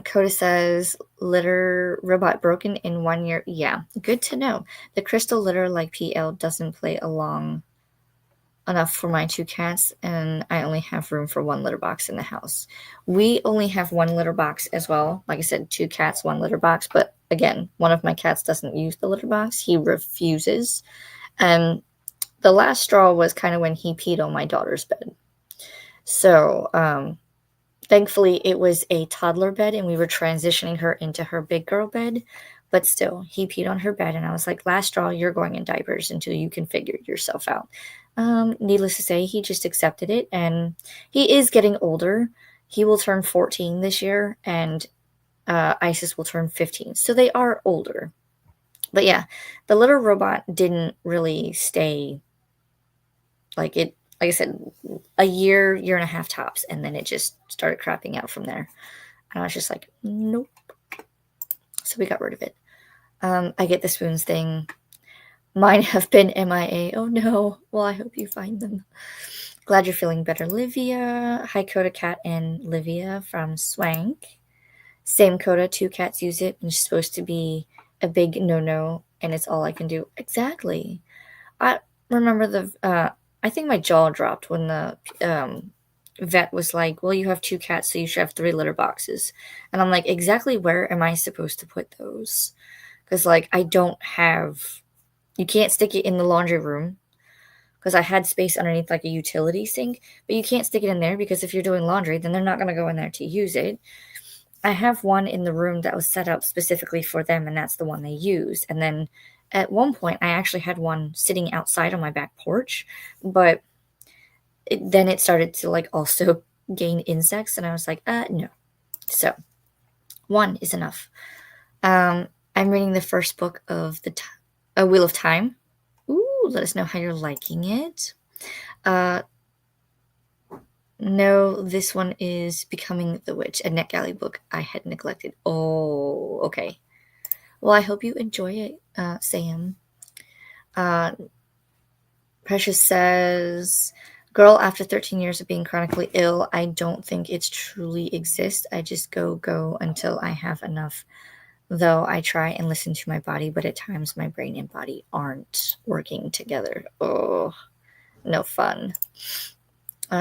Coda says, litter robot broken in 1 year. Yeah, good to know. The crystal litter, like PL, doesn't play along enough for my 2 cats, and I only have room for 1 litter box in the house. We only have 1 litter box as well. Like I said, 2 cats, 1 litter box. But again, one of my cats doesn't use the litter box. He refuses. And the last straw was kind of when he peed on my daughter's bed. So, thankfully, it was a toddler bed, and we were transitioning her into her big girl bed. But still, he peed on her bed, and I was like, last straw, you're going in diapers until you can figure yourself out. Needless to say, he just accepted it, and he is getting older. He will turn 14 this year, and Isis will turn 15. So they are older. But yeah, the little robot didn't really stay like it. Like I said, a year and a half tops, and then it just started crapping out from there. And I was just like, nope. So we got rid of it. I get the spoons thing. Mine have been MIA. Oh no. Well, I hope you find them. Glad you're feeling better, Livia. Hi, Coda Cat and Livia from Swank. Same Coda, 2 cats use it, and it's supposed to be a big no-no, and it's all I can do. Exactly. I remember I think my jaw dropped when the vet was like, well, you have 2 cats, so you should have 3 litter boxes. And I'm like, exactly where am I supposed to put those? Because, like, you can't stick it in the laundry room, because I had space underneath, like, a utility sink, but you can't stick it in there because if you're doing laundry, then they're not going to go in there to use it. I have one in the room that was set up specifically for them, and that's the one they use. And then at one point, I actually had one sitting outside on my back porch, but then it started to like also gain insects, and I was like, no. So 1 is enough. I'm reading the first book of A Wheel of Time. Ooh, let us know how you're liking it. No, this one is Becoming the Witch, a NetGalley book I had neglected. Oh, okay. Well, I hope you enjoy it, Sam. Uh, Precious says, girl, after 13 years of being chronically ill, I don't think it's truly exists. I just go until I have enough. Though I try and listen to my body, but at times my brain and body aren't working together. Oh, no fun.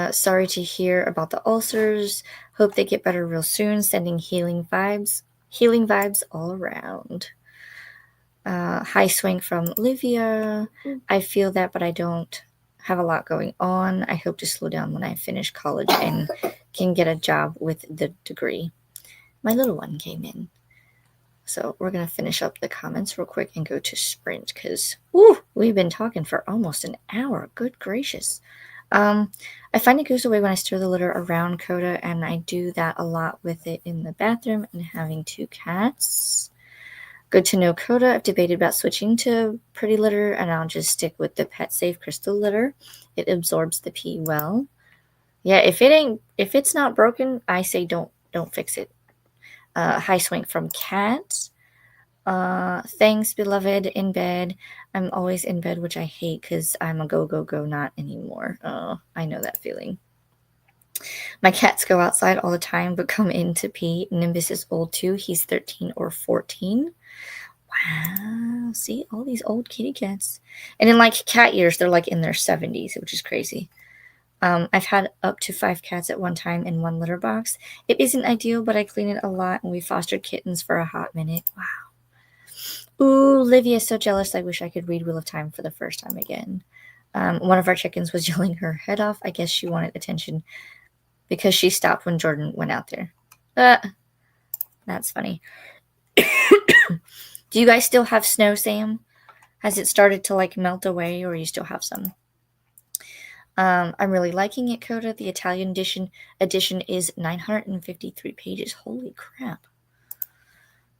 Sorry to hear about the ulcers. Hope they get better real soon. Sending healing vibes. Healing vibes all around. High swing from Livia. I feel that, but I don't have a lot going on. I hope to slow down when I finish college and can get a job with the degree. My little one came in. So we're going to finish up the comments real quick and go to Sprint because we've been talking for almost an hour. Good gracious. I find it goes away when I stir the litter around Coda, and I do that a lot with it in the bathroom and having 2 cats. Good to know, Coda. I've debated about switching to Pretty Litter, and I'll just stick with the Pet Safe Crystal Litter. It absorbs the pee well. Yeah, if it's not broken, I say don't fix it. High swing from Cat. Thanks, beloved. In bed. I'm always in bed, which I hate because I'm a go, not anymore. Oh, I know that feeling. My cats go outside all the time, but come in to pee. Nimbus is old too. He's 13 or 14. Wow. See, all these old kitty cats. And in like cat years, they're like in their 70s, which is crazy. I've had up to 5 cats at one time in one litter box. It isn't ideal, but I clean it a lot, and we fostered kittens for a hot minute. Wow. Ooh, Livia's so jealous. I wish I could read Wheel of Time for the first time again. One of our chickens was yelling her head off. I guess she wanted attention because she stopped when Jordan went out there. That's funny. Do you guys still have snow, Sam? Has it started to like melt away, or you still have some? I'm really liking it, Coda. The Italian edition is 953 pages. Holy crap.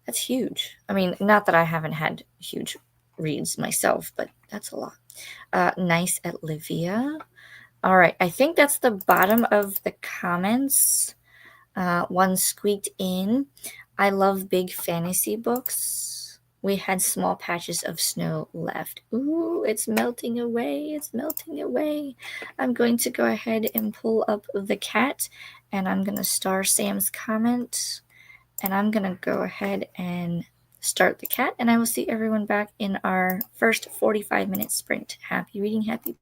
That's huge. I mean, not that I haven't had huge reads myself, but that's a lot. Nice at Livia. All right, I think that's the bottom of the comments. One squeaked in. I love big fantasy books. We had small patches of snow left. Ooh, it's melting away. It's melting away. I'm going to go ahead and pull up the cat, and I'm going to star Sam's comment. And I'm going to go ahead and start the cat, and I will see everyone back in our first 45-minute sprint. Happy reading, happy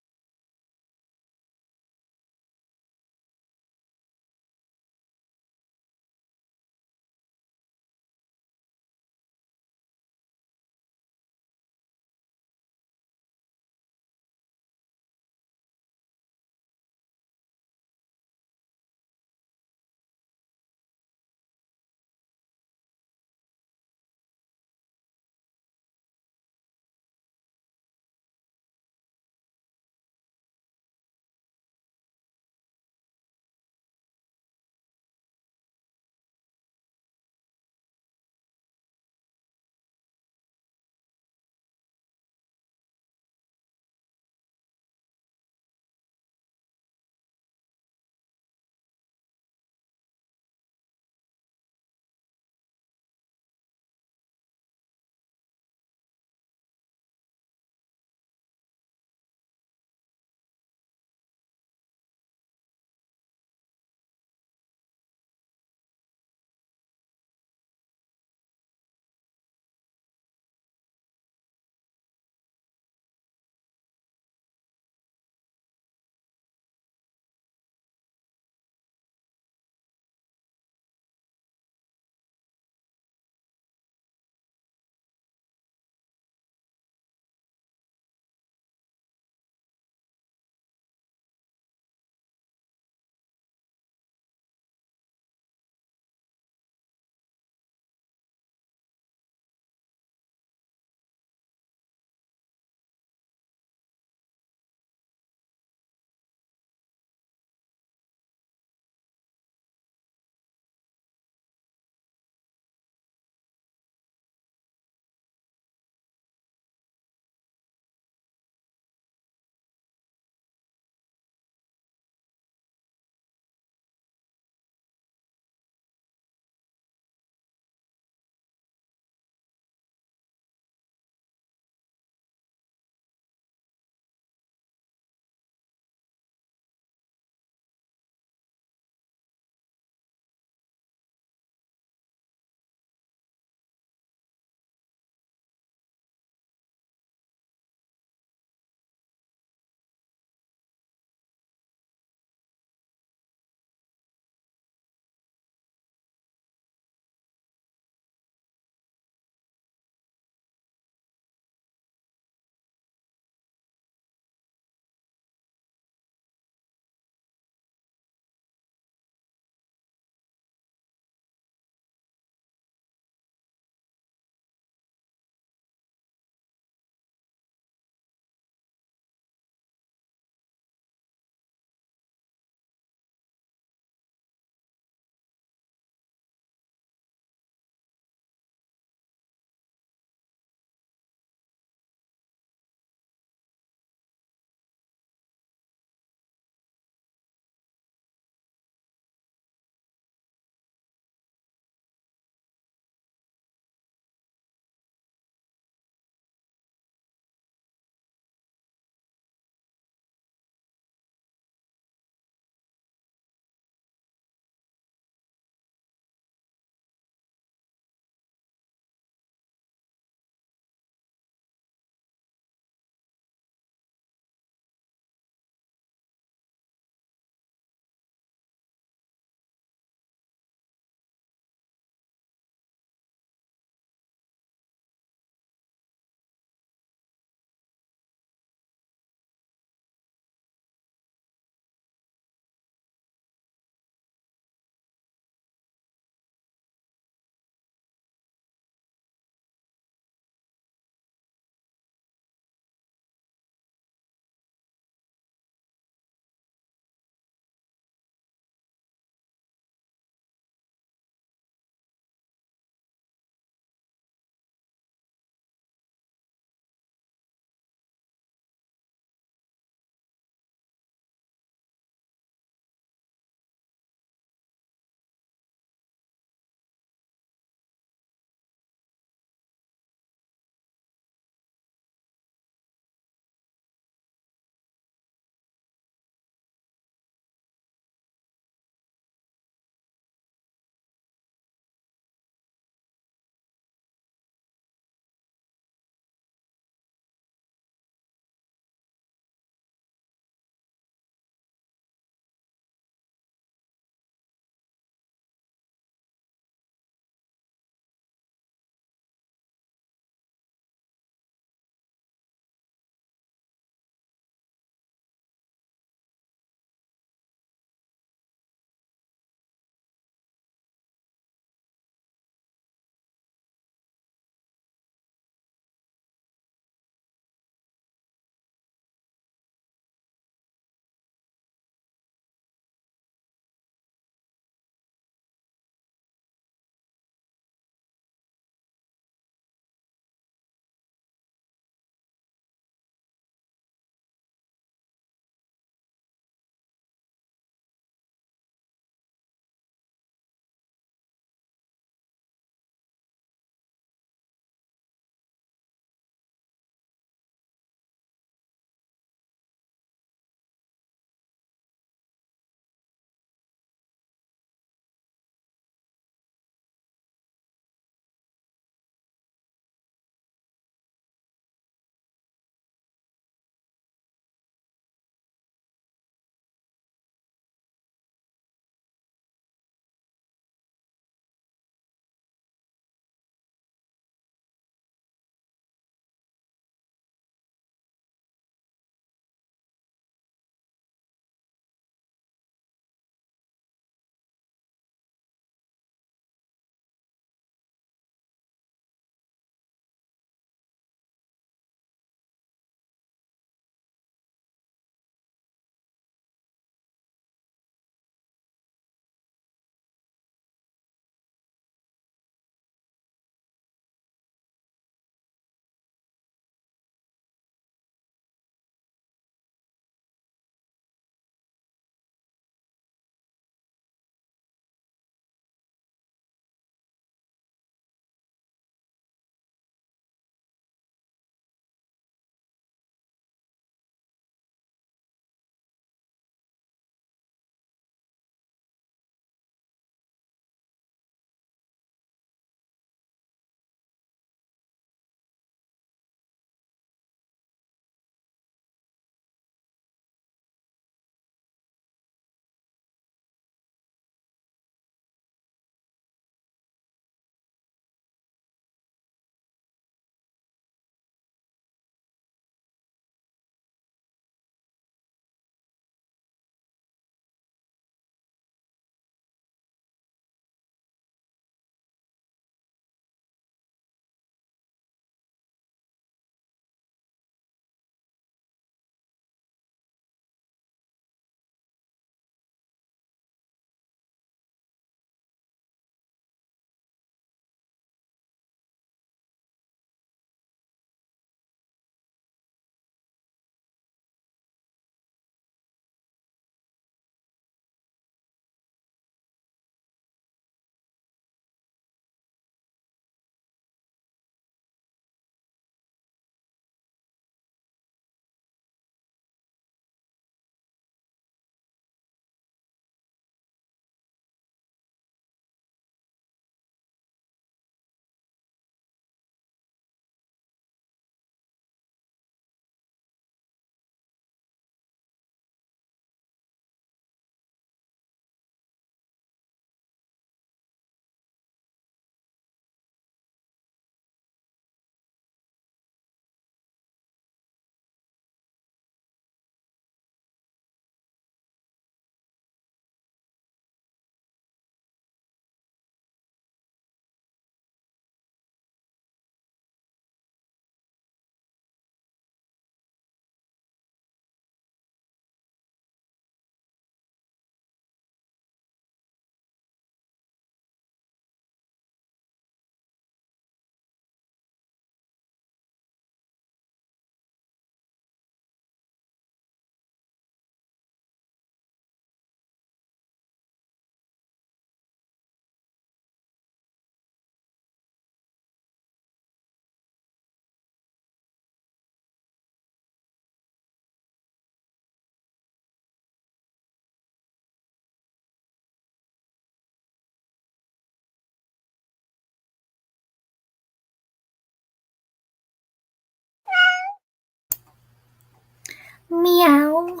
Meow.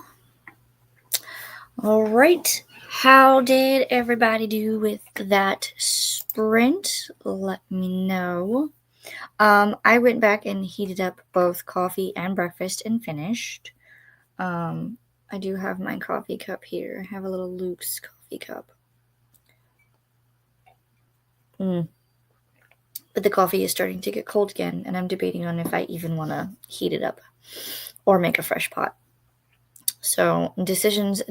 All right. How did everybody do with that sprint? Let me know. I went back and heated up both coffee and breakfast and finished. I do have my coffee cup here. I have a little Luke's coffee cup. But the coffee is starting to get cold again, and I'm debating on if I even want to heat it up or make a fresh pot. So decisions,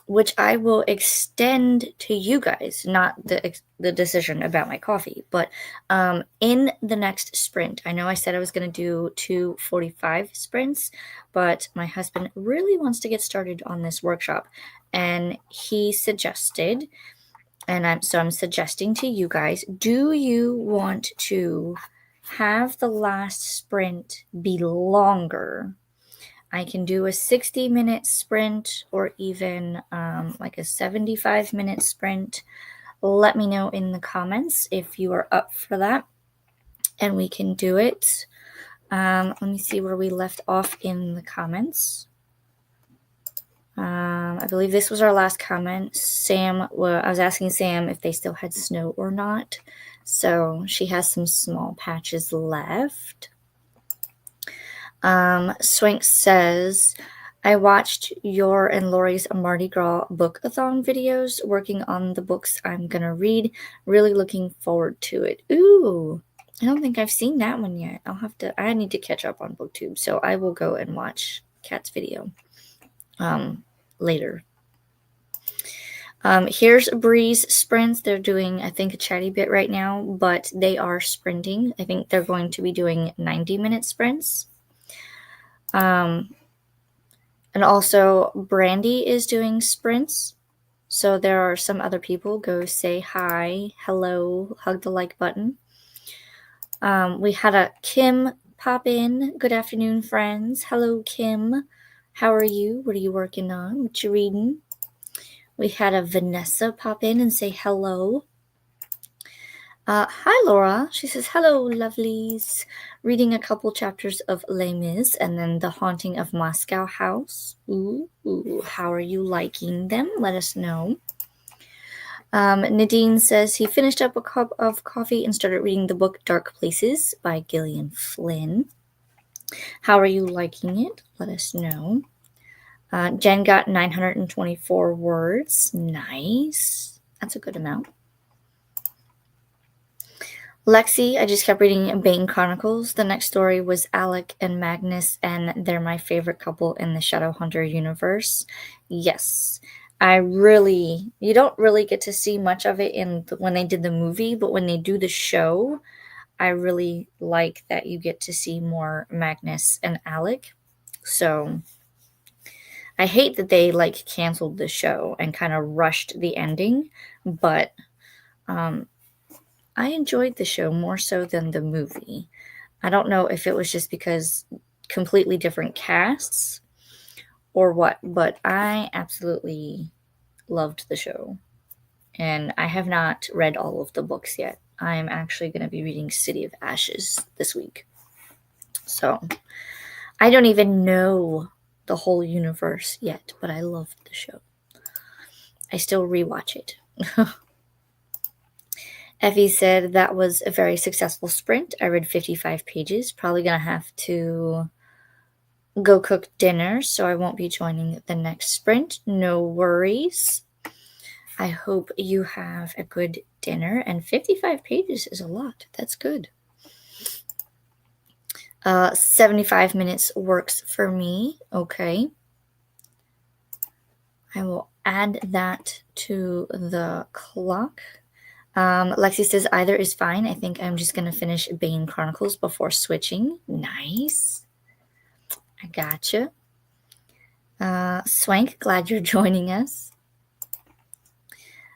which I will extend to you guys, not the decision about my coffee, but in the next sprint. I know I said I was going to do 2:45 sprints, but my husband really wants to get started on this workshop, and he suggested, and I'm suggesting to you guys, do you want to have the last sprint be longer? I can do a 60-minute sprint or even like a 75-minute sprint. Let me know in the comments if you are up for that, and we can do it. Let me see where we left off in the comments. I believe this was our last comment. I was asking Sam if they still had snow or not. So she has some small patches left. Swank says, I watched your and Lori's Mardi Gras book-a-thon videos working on the books I'm going to read. Really looking forward to it. Ooh, I don't think I've seen that one yet. I need to catch up on BookTube, so I will go and watch Kat's video later. Here's Bree's sprints. They're doing, I think, a chatty bit right now, but they are sprinting. I think they're going to be doing 90-minute sprints. And also Brandy is doing sprints. So there are some other people. Go say hi, hello, hug the like button. We had a Kim pop in. Good afternoon, friends. Hello, Kim. How are you? What are you working on? What you reading? We had a Vanessa pop in and say hello. Hi, Laura. She says, hello, lovelies. Reading a couple chapters of Les Mis and then The Haunting of Moscow House. Ooh, how are you liking them? Let us know. Nadine says he finished up a cup of coffee and started reading the book Dark Places by Gillian Flynn. How are you liking it? Let us know. Jen got 924 words. Nice. That's a good amount. Lexi, I just kept reading Bane Chronicles. The next story was Alec and Magnus, and they're my favorite couple in the Shadowhunter universe. Yes. You don't really get to see much of it when they did the movie, but when they do the show, I really like that you get to see more Magnus and Alec. So I hate that they canceled the show and kind of rushed the ending, but I enjoyed the show more so than the movie. I don't know if it was just because completely different casts or what, but I absolutely loved the show. And I have not read all of the books yet. I'm actually going to be reading City of Ashes this week. So I don't even know the whole universe yet, but I loved the show. I still rewatch it. Effie said that was a very successful sprint. I read 55 pages. Probably going to have to go cook dinner, so I won't be joining the next sprint. No worries. I hope you have a good dinner, and 55 pages is a lot. That's good. 75 minutes works for me. Okay. I will add that to the clock. Lexi says either is fine. I think I'm just going to finish Bane Chronicles before switching. Nice. I gotcha. Swank, glad you're joining us.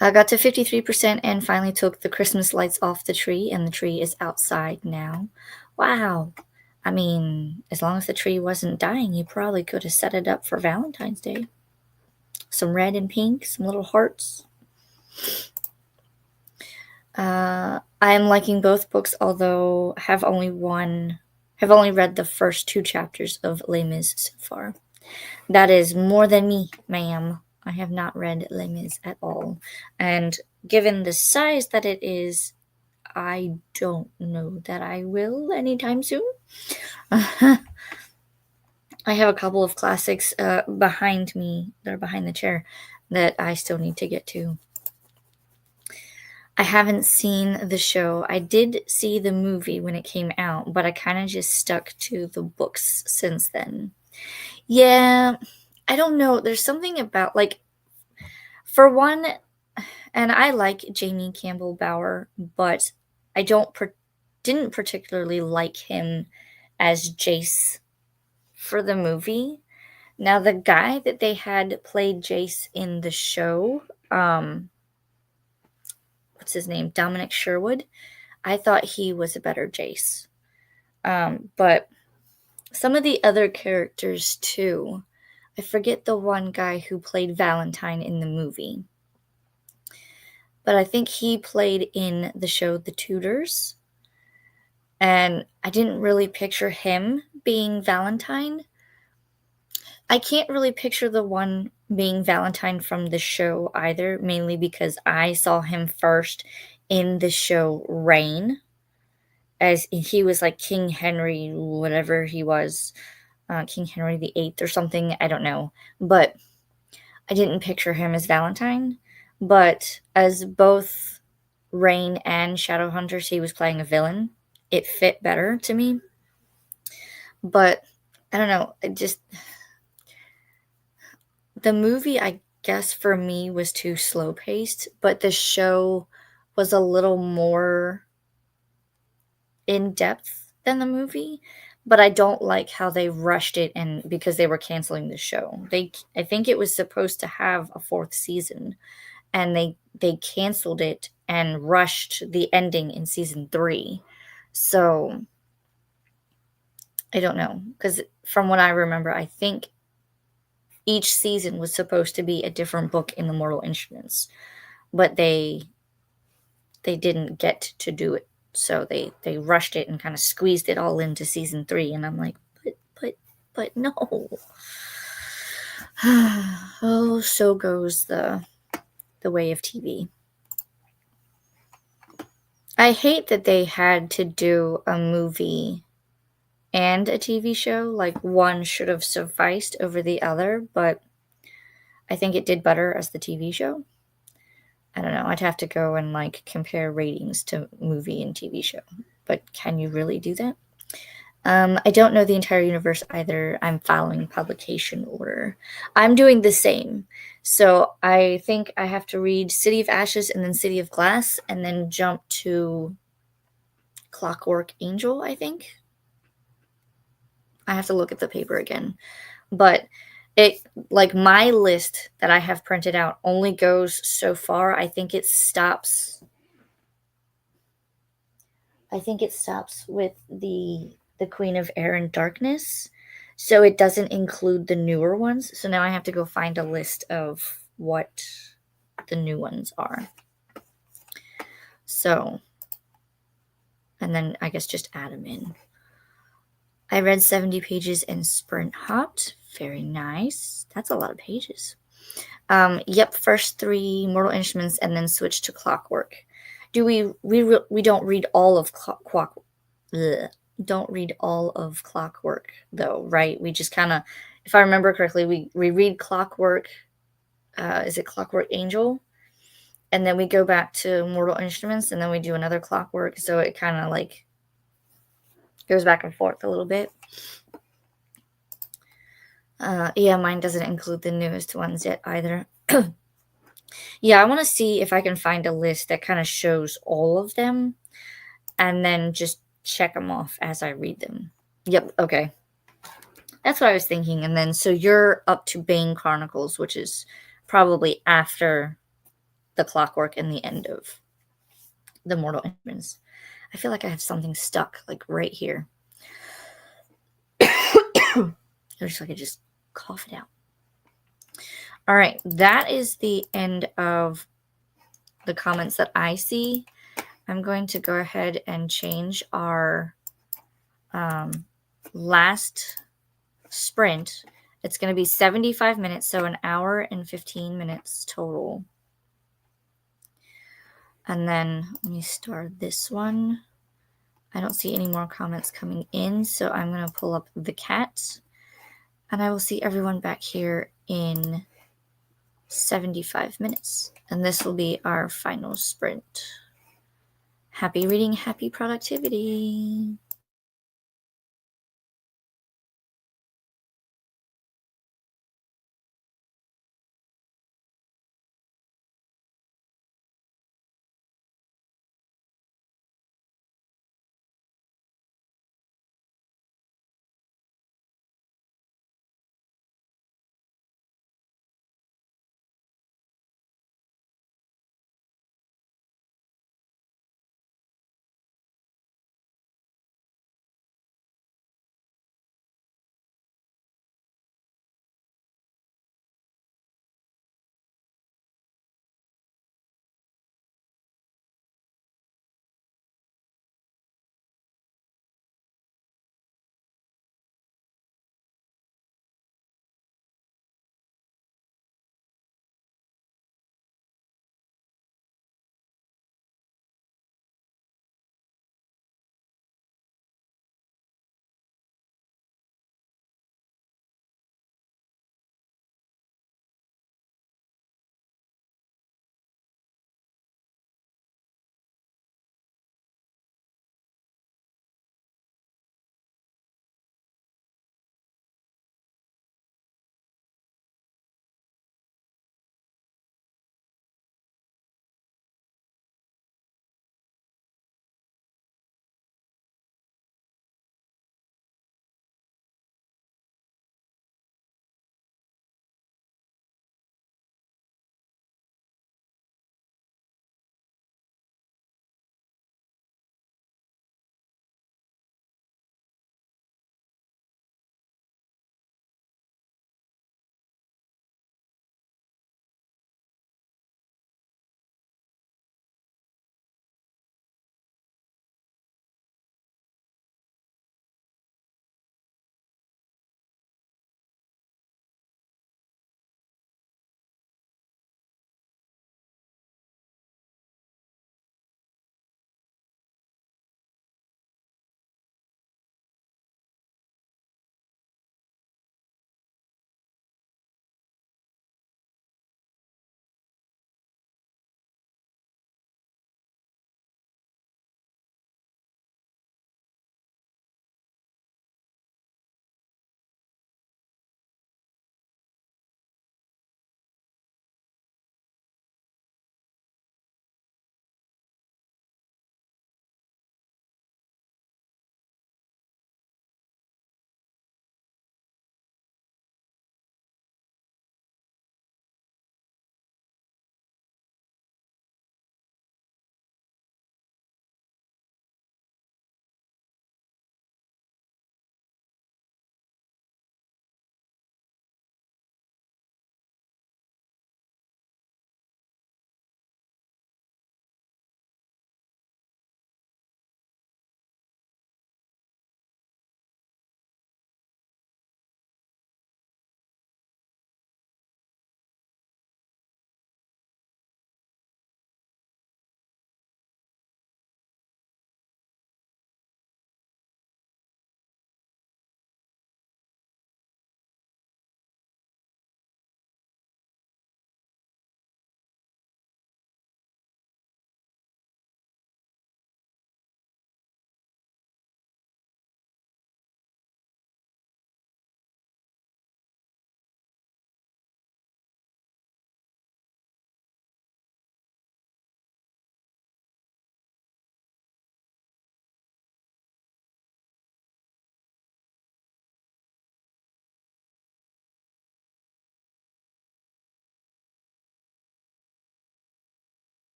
I got to 53% and finally took the Christmas lights off the tree, and the tree is outside now. Wow. I mean, as long as the tree wasn't dying, you probably could have set it up for Valentine's Day. Some red and pink, some little hearts. I am liking both books, although I have only one I've only read the first 2 chapters of Les Mis so far. That is more than me, ma'am. I have not read Les Mis at all. And given the size that it is, I don't know that I will anytime soon. I have a couple of classics behind me, that are behind the chair, that I still need to get to. I haven't seen the show. I did see the movie when it came out, but I kind of just stuck to the books since then. Yeah, I don't know. There's something about, like, for one, and I like Jamie Campbell Bower, but I didn't particularly like him as Jace for the movie. Now, the guy that they had played Jace in the show, what's his name? Dominic Sherwood. I thought he was a better Jace. But some of the other characters too. I forget the one guy who played Valentine in the movie. But I think he played in the show The Tudors. And I didn't really picture him being Valentine. I can't really picture the one being Valentine from the show either, mainly because I saw him first in the show Reign, as he was like King Henry, whatever he was, King Henry VIII or something, I don't know. But I didn't picture him as Valentine. But as both Reign and Shadowhunters, he was playing a villain. It fit better to me. But I don't know, the movie, I guess, for me was too slow paced, but the show was a little more in depth than the movie. But I don't like how they rushed it, and because they were canceling the show. I think it was supposed to have a 4th season, and they canceled it and rushed the ending in season 3. So I don't know, because from what I remember, I think each season was supposed to be a different book in the Mortal Instruments, but they didn't get to do it. So they rushed it and kind of squeezed it all into season 3, and I'm like, but no. Oh, so goes the way of TV. I hate that they had to do a movie and a TV show. Like, one should have sufficed over the other, but I think it did better as the TV show. I don't know. I'd have to go and like compare ratings to movie and TV show. But can you really do that? I don't know the entire universe either. I'm following publication order. I'm doing the same. So I think I have to read City of Ashes and then City of Glass and then jump to Clockwork Angel, I have to look at the paper again. But it, like, my list that I have printed out only goes so far. I think it stops with the Queen of Air and Darkness. So it doesn't include the newer ones. So now I have to go find a list of what the new ones are. So, and then I guess just add them in. I read 70 pages in Sprint Hopped. Very nice. That's a lot of pages. Yep, first 3 Mortal Instruments and then switch to Clockwork. Do we don't read all of Clockwork. Don't read all of Clockwork though, right? We just kind of, if I remember correctly, we read Clockwork. Is it Clockwork Angel? And then we go back to Mortal Instruments, and then we do another Clockwork. So it kind of like goes back and forth a little bit. Yeah, mine doesn't include the newest ones yet either. Yeah, I want to see if I can find a list that kind of shows all of them and then just check them off as I read them. Yep, okay. That's what I was thinking. And then, so you're up to Bane Chronicles, which is probably after the Clockwork and the end of the Mortal Instruments. I feel like I have something stuck, like right here. I wish I could just cough it out. All right, that is the end of the comments that I see. I'm going to go ahead and change our last sprint. It's going to be 75 minutes, so an hour and 15 minutes total. And then let me start this one. I don't see any more comments coming in, so I'm going to pull up the cat. And I will see everyone back here in 75 minutes. And this will be our final sprint. Happy reading, happy productivity.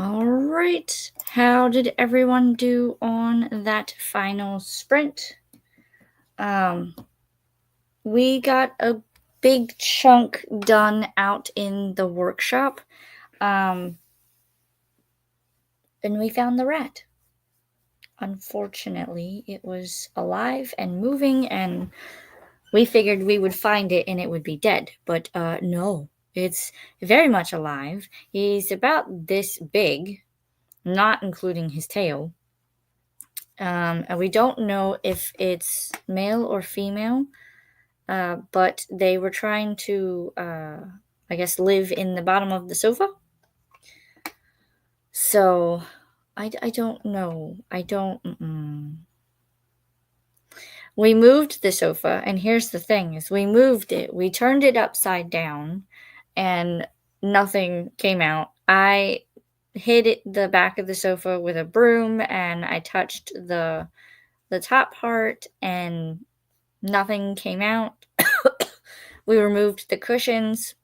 All right. How did everyone do on that final sprint? We got a big chunk done out in the workshop. And we found the rat. Unfortunately, it was alive and moving, and we figured we would find it and it would be dead. But no, it's very much alive. He's about this big, not including his tail. And we don't know if it's male or female, but they were trying to, I guess, live in the bottom of the sofa. So I don't know. We moved the sofa, and here's the thing: is we moved it, we turned it upside down, and nothing came out. I hit the back of the sofa with a broom, and I touched the top part, and nothing came out. We removed the cushions,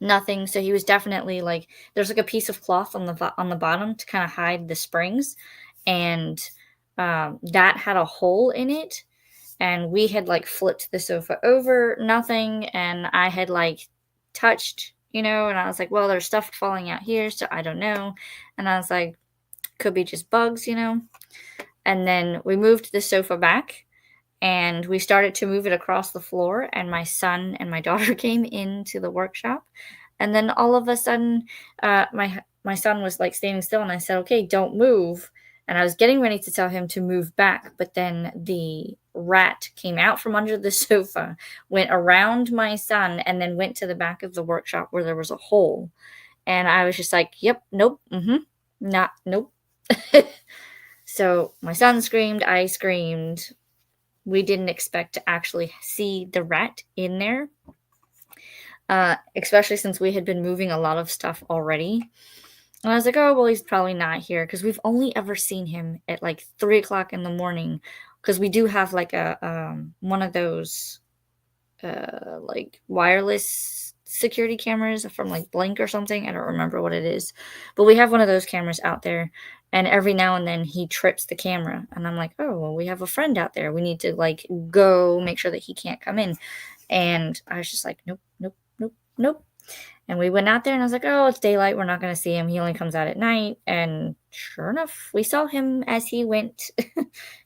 nothing. So he was definitely like, there's like a piece of cloth on the bottom to kind of hide the springs, and that had a hole in it. And we had like flipped the sofa over, nothing. And I had like touched, and I was like, well, there's stuff falling out here, so I don't know. And I was like, could be just bugs. And then we moved the sofa back, and we started to move it across the floor, and my son and my daughter came into the workshop. And then all of a sudden, my son was like standing still, and I said, okay, don't move. And I was getting ready to tell him to move back, but then the rat came out from under the sofa, went around my son, and then went to the back of the workshop where there was a hole. And I was just like, yep, nope, nope. So my son screamed, I screamed. We didn't expect to actually see the rat in there, especially since we had been moving a lot of stuff already. And I was like, oh, well, he's probably not here, because we've only ever seen him at like 3 o'clock in the morning, because we do have like a one of those like wireless security cameras from like Blink or something. I don't remember what it is, but we have one of those cameras out there, and every now and then he trips the camera, and I'm like, oh, well, we have a friend out there, we need to like go make sure that he can't come in. And I was just like, nope. And we went out there, and I was like, oh, it's daylight, we're not going to see him, he only comes out at night. And sure enough, we saw him as he went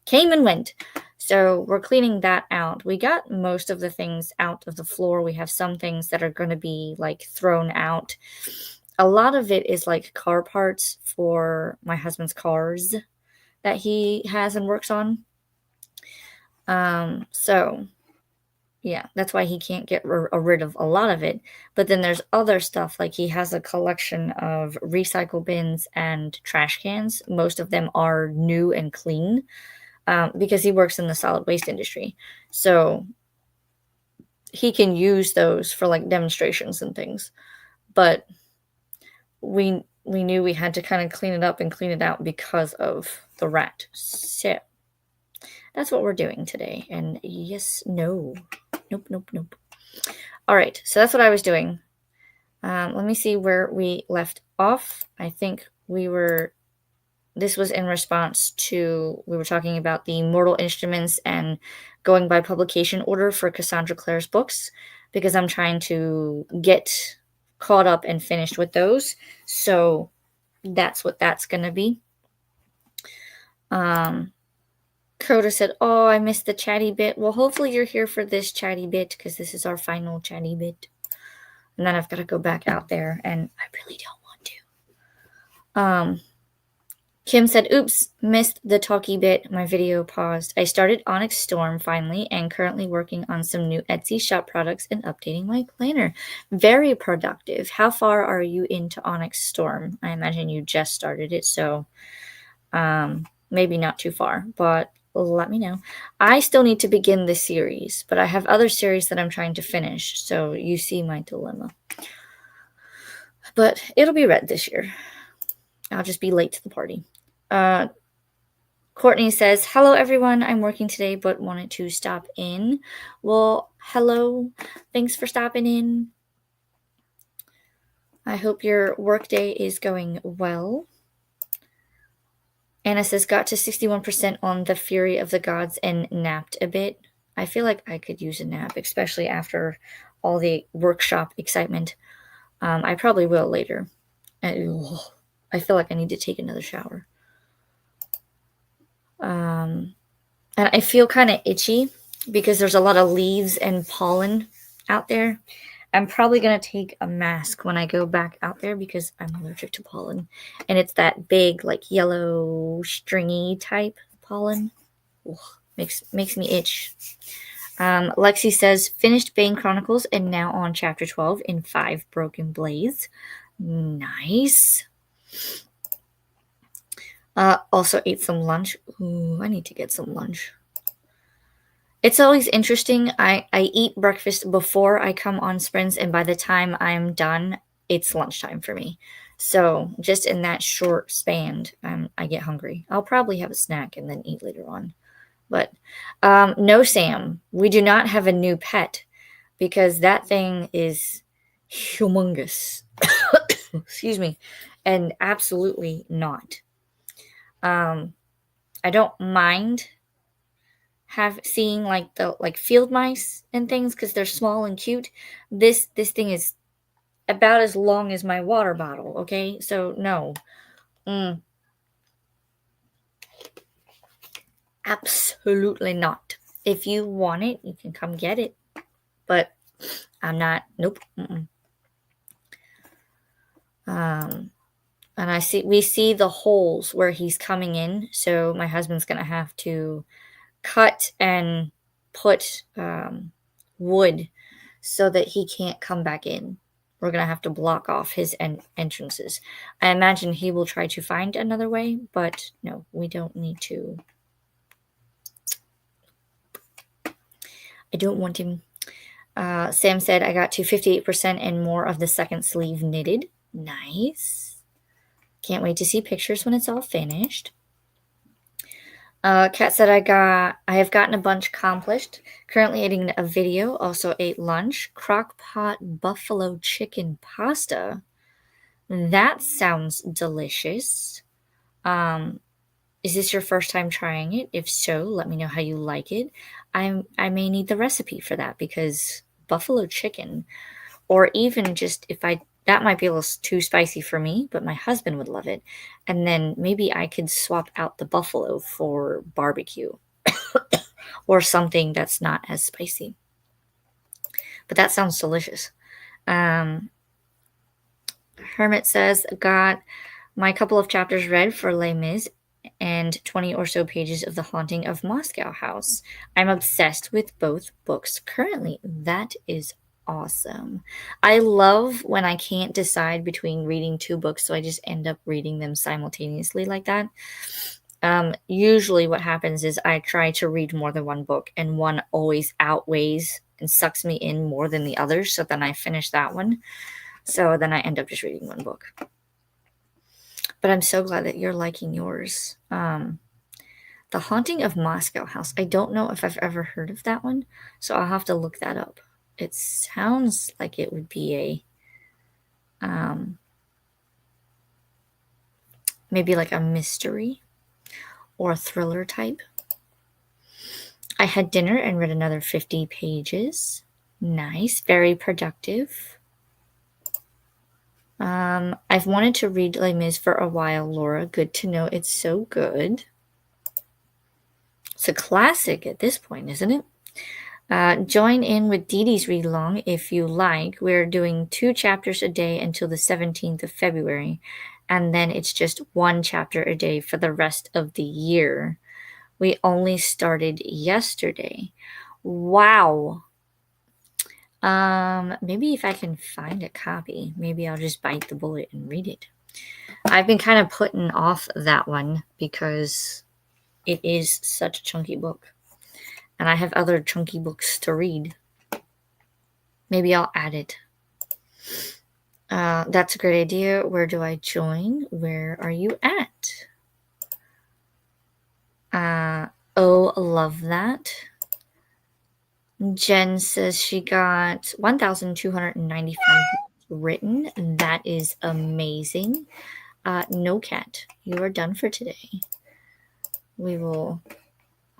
came and went. So we're cleaning that out. We got most of the things out of the floor. We have some things that are going to be like thrown out. A lot of it is like car parts for my husband's cars that he has and works on. So yeah, that's why he can't get rid of a lot of it. But then there's other stuff, like he has a collection of recycle bins and trash cans. Most of them are new and clean, because he works in the solid waste industry. So he can use those for like demonstrations and things. But we knew we had to kind of clean it up and clean it out because of the rat. So that's what we're doing today. And yes, no. Nope. All right, so that's what I was doing. Let me see where we left off. I think this was in response to, we were talking about the Mortal Instruments and going by publication order for Cassandra Clare's books, because I'm trying to get caught up and finished with those. So that's what that's going to be. Coda said, oh, I missed the chatty bit. Well, hopefully you're here for this chatty bit, because this is our final chatty bit. And then I've got to go back out there, and I really don't want to. Kim said, oops, missed the talky bit. My video paused. I started Onyx Storm finally, and currently working on some new Etsy shop products and updating my planner. Very productive. How far are you into Onyx Storm? I imagine you just started it, so maybe not too far, but let me know. I still need to begin this series, but I have other series that I'm trying to finish, so you see my dilemma. But it'll be read this year. I'll just be late to the party. Courtney says, hello everyone, I'm working today but wanted to stop in. Well, hello, thanks for stopping in. I hope your workday is going well. Anna says, got to 61% on the Fury of the Gods and napped a bit. I feel like I could use a nap, especially after all the workshop excitement. I probably will later. I feel like I need to take another shower. And I feel kind of itchy because there's a lot of leaves and pollen out there. I'm probably going to take a mask when I go back out there because I'm allergic to pollen. And it's that big, like yellow, stringy type pollen. Ugh, makes me itch. Lexi says, finished Bane Chronicles and now on chapter 12 in 5 Broken Blades. Nice. Also ate some lunch. Ooh, I need to get some lunch. It's always interesting. I eat breakfast before I come on sprints, and by the time I'm done, it's lunchtime for me. So just in that short span, I get hungry. I'll probably have a snack and then eat later on. But no, Sam, we do not have a new pet because that thing is humongous. Excuse me. And absolutely not. I don't mind seeing like the field mice and things because they're small and cute. This thing is about as long as my water bottle. Okay, so no, absolutely not. If you want it, you can come get it, but I'm not. Nope. And we see the holes where he's coming in, so my husband's gonna have to cut and put wood so that he can't come back in. We're going to have to block off his entrances. I imagine he will try to find another way, but no, we don't need to. I don't want him. Sam said, I got to 58% and more of the second sleeve knitted. Nice. Can't wait to see pictures when it's all finished. Kat said, I have gotten a bunch accomplished. Currently editing a video. Also ate lunch. Crock-pot buffalo chicken pasta. That sounds delicious. Is this your first time trying it? If so, let me know how you like it. I may need the recipe for that because buffalo chicken, or even just that might be a little too spicy for me, but my husband would love it. And then maybe I could swap out the buffalo for barbecue or something that's not as spicy. But that sounds delicious. Hermit says, got my couple of chapters read for Les Mis and 20 or so pages of The Haunting of Moscow House. I'm obsessed with both books currently. That is awesome. I love when I can't decide between reading two books, so I just end up reading them simultaneously like that. Usually what happens is I try to read more than one book, and one always outweighs and sucks me in more than the other, so then I finish that one. So then I end up just reading one book. But I'm so glad that you're liking yours. The Haunting of Moscow House. I don't know if I've ever heard of that one, so I'll have to look that up. It sounds like it would be maybe like a mystery or a thriller type. I had dinner and read another 50 pages. Nice, very productive. I've wanted to read Les Mis for a while, Laura. Good to know it's so good. It's a classic at this point, isn't it? Join in with Dee Dee's read along if you like. We're doing 2 chapters a day until the 17th of February, and then it's just 1 chapter a day for the rest of the year. We only started yesterday. Wow. Maybe if I can find a copy, maybe I'll just bite the bullet and read it. I've been kind of putting off that one because it is such a chunky book. And I have other chunky books to read. Maybe I'll add it. That's a great idea. Where do I join? Where are you at? Oh, love that. Jen says she got 1,295 written. That is amazing. No, cat, you are done for today. We will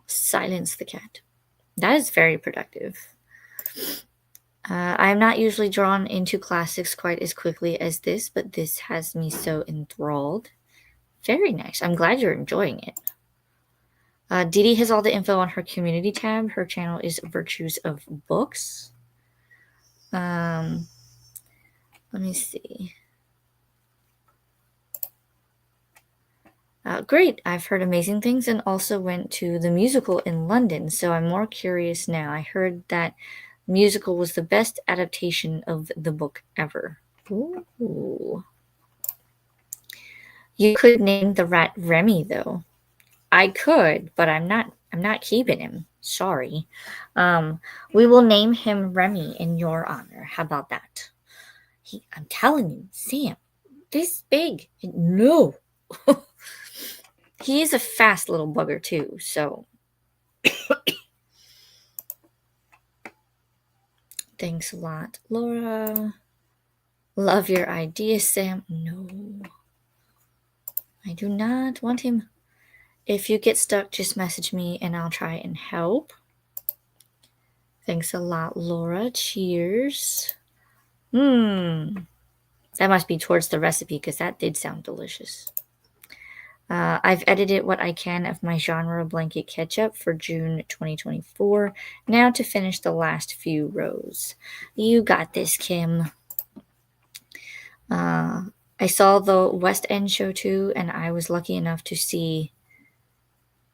silence the cat. That is very productive. I'm not usually drawn into classics quite as quickly as this, but this has me so enthralled. Very nice. I'm glad you're enjoying it. Dee Dee has all the info on her community tab. Her channel is Virtues of Books. Let me see. Great. I've heard amazing things and also went to the musical in London, so I'm more curious now. I heard that musical was the best adaptation of the book ever. Ooh. You could name the rat Remy, though. I could, but I'm not keeping him. Sorry. We will name him Remy in your honor. How about that? I'm telling you, Sam, this big. No. He is a fast little bugger too, so. Thanks a lot, Laura. Love your idea, Sam. No. I do not want him. If you get stuck, just message me and I'll try and help. Thanks a lot, Laura. Cheers. That must be towards the recipe because that did sound delicious. I've edited what I can of my genre blanket ketchup for June 2024. Now to finish the last few rows. You got this, Kim. I saw the West End show too, and I was lucky enough to see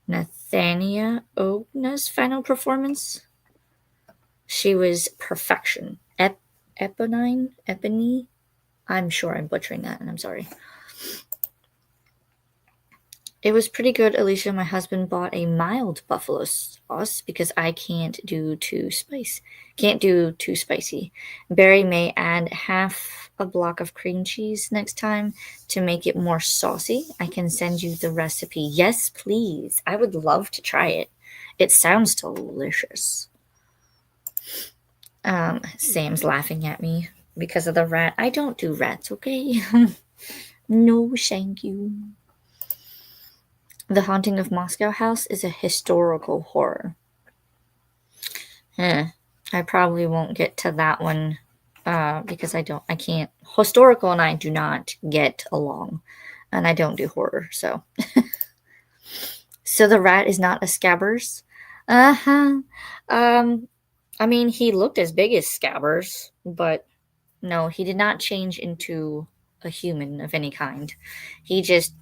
Nathania Ogna's final performance. She was perfection. Eponine? I'm sure I'm butchering that, and I'm sorry. It was pretty good, Alicia. My husband bought a mild buffalo sauce because I can't do too spicy. Barry may add half a block of cream cheese next time to make it more saucy. I can send you the recipe. Yes, please. I would love to try it. It sounds delicious. Sam's laughing at me because of the rat. I don't do rats, okay? No, thank you. The Haunting of Moscow House is a historical horror. I probably won't get to that one because I can't. Historical and I do not get along, and I don't do horror, so. So the rat is not a Scabbers? Uh-huh. I mean, he looked as big as Scabbers, but no, he did not change into a human of any kind. He just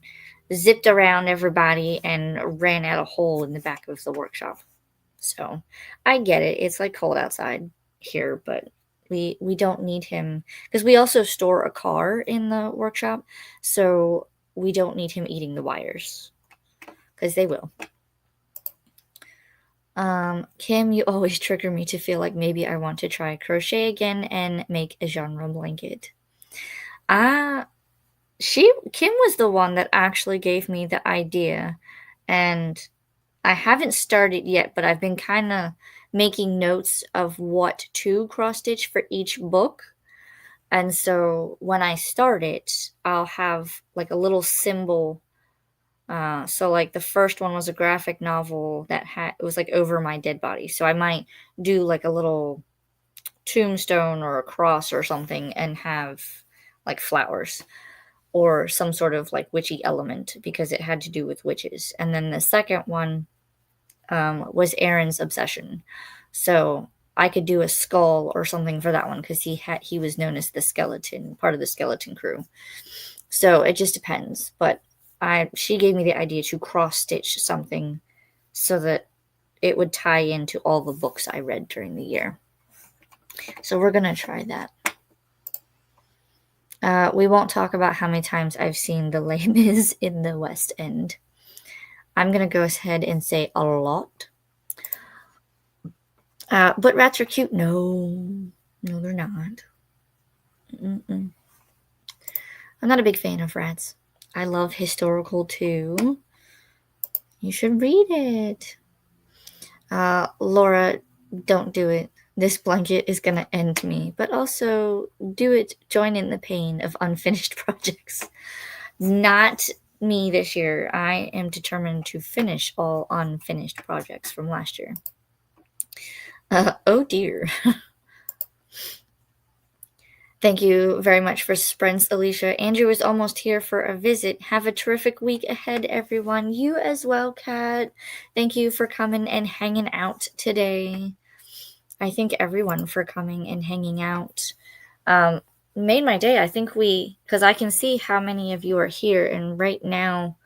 zipped around everybody and ran out a hole in the back of the workshop. So I get it. It's like cold outside here, but we don't need him because we also store a car in the workshop, so we don't need him eating the wires because they will. Kim, you always trigger me to feel like maybe I want to try crochet again and make a genre blanket. Kim was the one that actually gave me the idea, and I haven't started yet, but I've been kind of making notes of what to cross stitch for each book. And so when I start it, I'll have like a little symbol. So like the first one was a graphic novel that it was like over my dead body. So I might do like a little tombstone or a cross or something and have like flowers or some sort of like witchy element because it had to do with witches. And then the second one was Aaron's obsession. So I could do a skull or something for that one because he was known as the skeleton, part of the skeleton crew. So it just depends. But she gave me the idea to cross stitch something so that it would tie into all the books I read during the year. So we're going to try that. We won't talk about how many times I've seen the Les Mis in the West End. I'm going to go ahead and say a lot. But rats are cute. No, they're not. I'm not a big fan of rats. I love historical too. You should read it. Laura, don't do it. This blanket is going to end me, but also join in the pain of unfinished projects. Not me this year. I am determined to finish all unfinished projects from last year. Oh dear. Thank you very much for sprints, Alicia. Andrew is almost here for a visit. Have a terrific week ahead, everyone. You as well, Kat. Thank you for coming and hanging out today. I thank everyone for coming and hanging out. Made my day. I think because I can see how many of you are here, and right now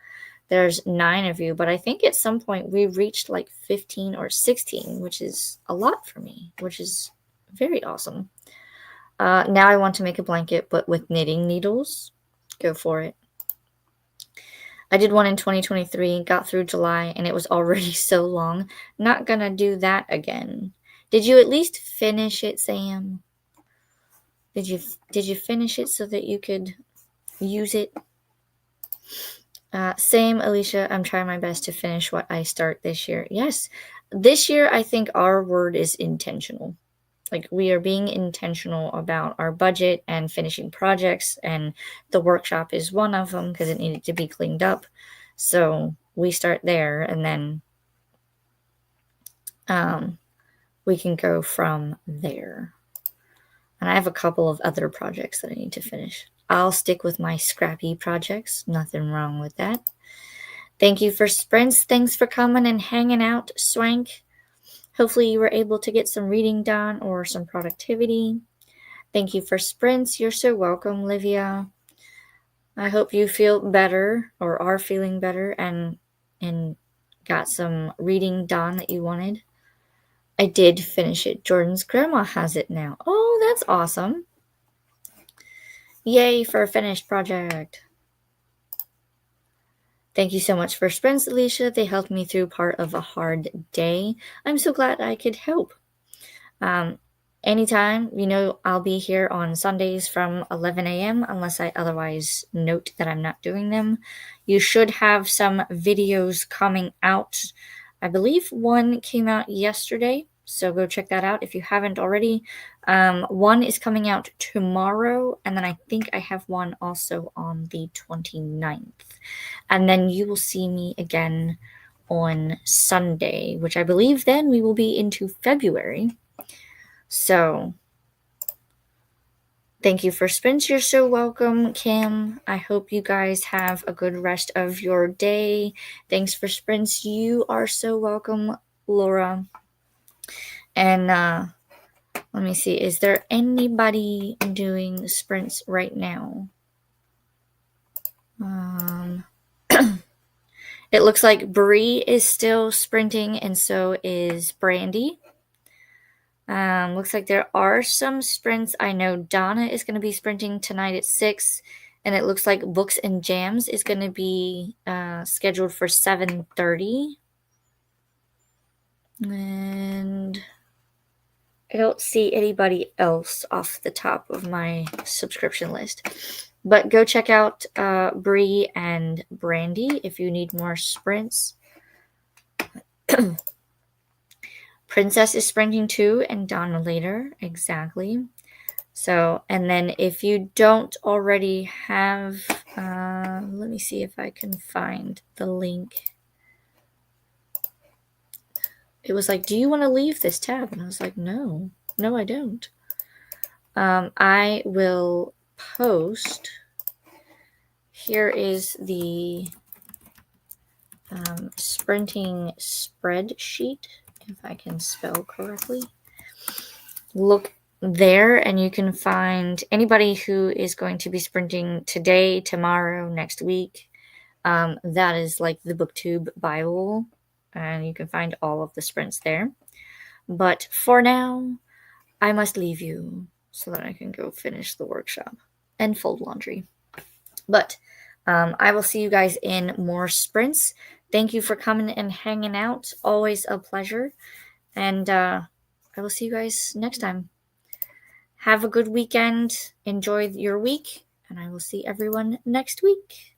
there's 9 of you, but I think at some point we reached like 15 or 16, which is a lot for me, which is very awesome. Now I want to make a blanket, but with knitting needles. Go for it. I did one in 2023, got through July, and it was already so long. Not gonna do that again. Did you at least finish it, Sam? Did you finish it so that you could use it? Same, Alicia. I'm trying my best to finish what I start this year. Yes, this year I think our word is intentional. Like, we are being intentional about our budget and finishing projects, and the workshop is one of them because it needed to be cleaned up. So we start there, and then we can go from there. And I have a couple of other projects that I need to finish. I'll stick with my scrappy projects. Nothing wrong with that. Thank you for sprints. Thanks for coming and hanging out, Swank. Hopefully you were able to get some reading done or some productivity. Thank you for sprints. You're so welcome, Livia. I hope you feel better or are feeling better and got some reading done that you wanted. I did finish it. Jordan's grandma has it now. Oh, that's awesome. Yay for a finished project. Thank you so much for sprints, Alicia. They helped me through part of a hard day. I'm so glad I could help. Anytime, I'll be here on Sundays from 11 a.m. unless I otherwise note that I'm not doing them. You should have some videos coming out. I believe one came out yesterday, so go check that out if you haven't already. One is coming out tomorrow, and then I think I have one also on the 29th. And then you will see me again on Sunday, which I believe then we will be into February. So, thank you for sprints. You're so welcome, Kim. I hope you guys have a good rest of your day. Thanks for sprints. You are so welcome, Laura. And let me see. Is there anybody doing sprints right now? It looks like Bree is still sprinting, and so is Brandy. Looks like there are some sprints. I know Donna is going to be sprinting tonight at 6, and it looks like Books and Jams is going to be scheduled for 7:30. And I don't see anybody else off the top of my subscription list. But go check out Bree and Brandy if you need more sprints. Princess is sprinting too, and Donna later. Exactly. So, and then if you don't already have, let me see if I can find the link. It was like, do you want to leave this tab? And I was like, no, I don't. I will post. Here is the sprinting spreadsheet, if I can spell correctly. Look there, and you can find anybody who is going to be sprinting today, tomorrow, next week. That is like the BookTube Bible, and you can find all of the sprints there. But for now, I must leave you so that I can go finish the workshop and fold laundry. But I will see you guys in more sprints. Thank you for coming and hanging out. Always a pleasure. And I will see you guys next time. Have a good weekend. Enjoy your week. And I will see everyone next week.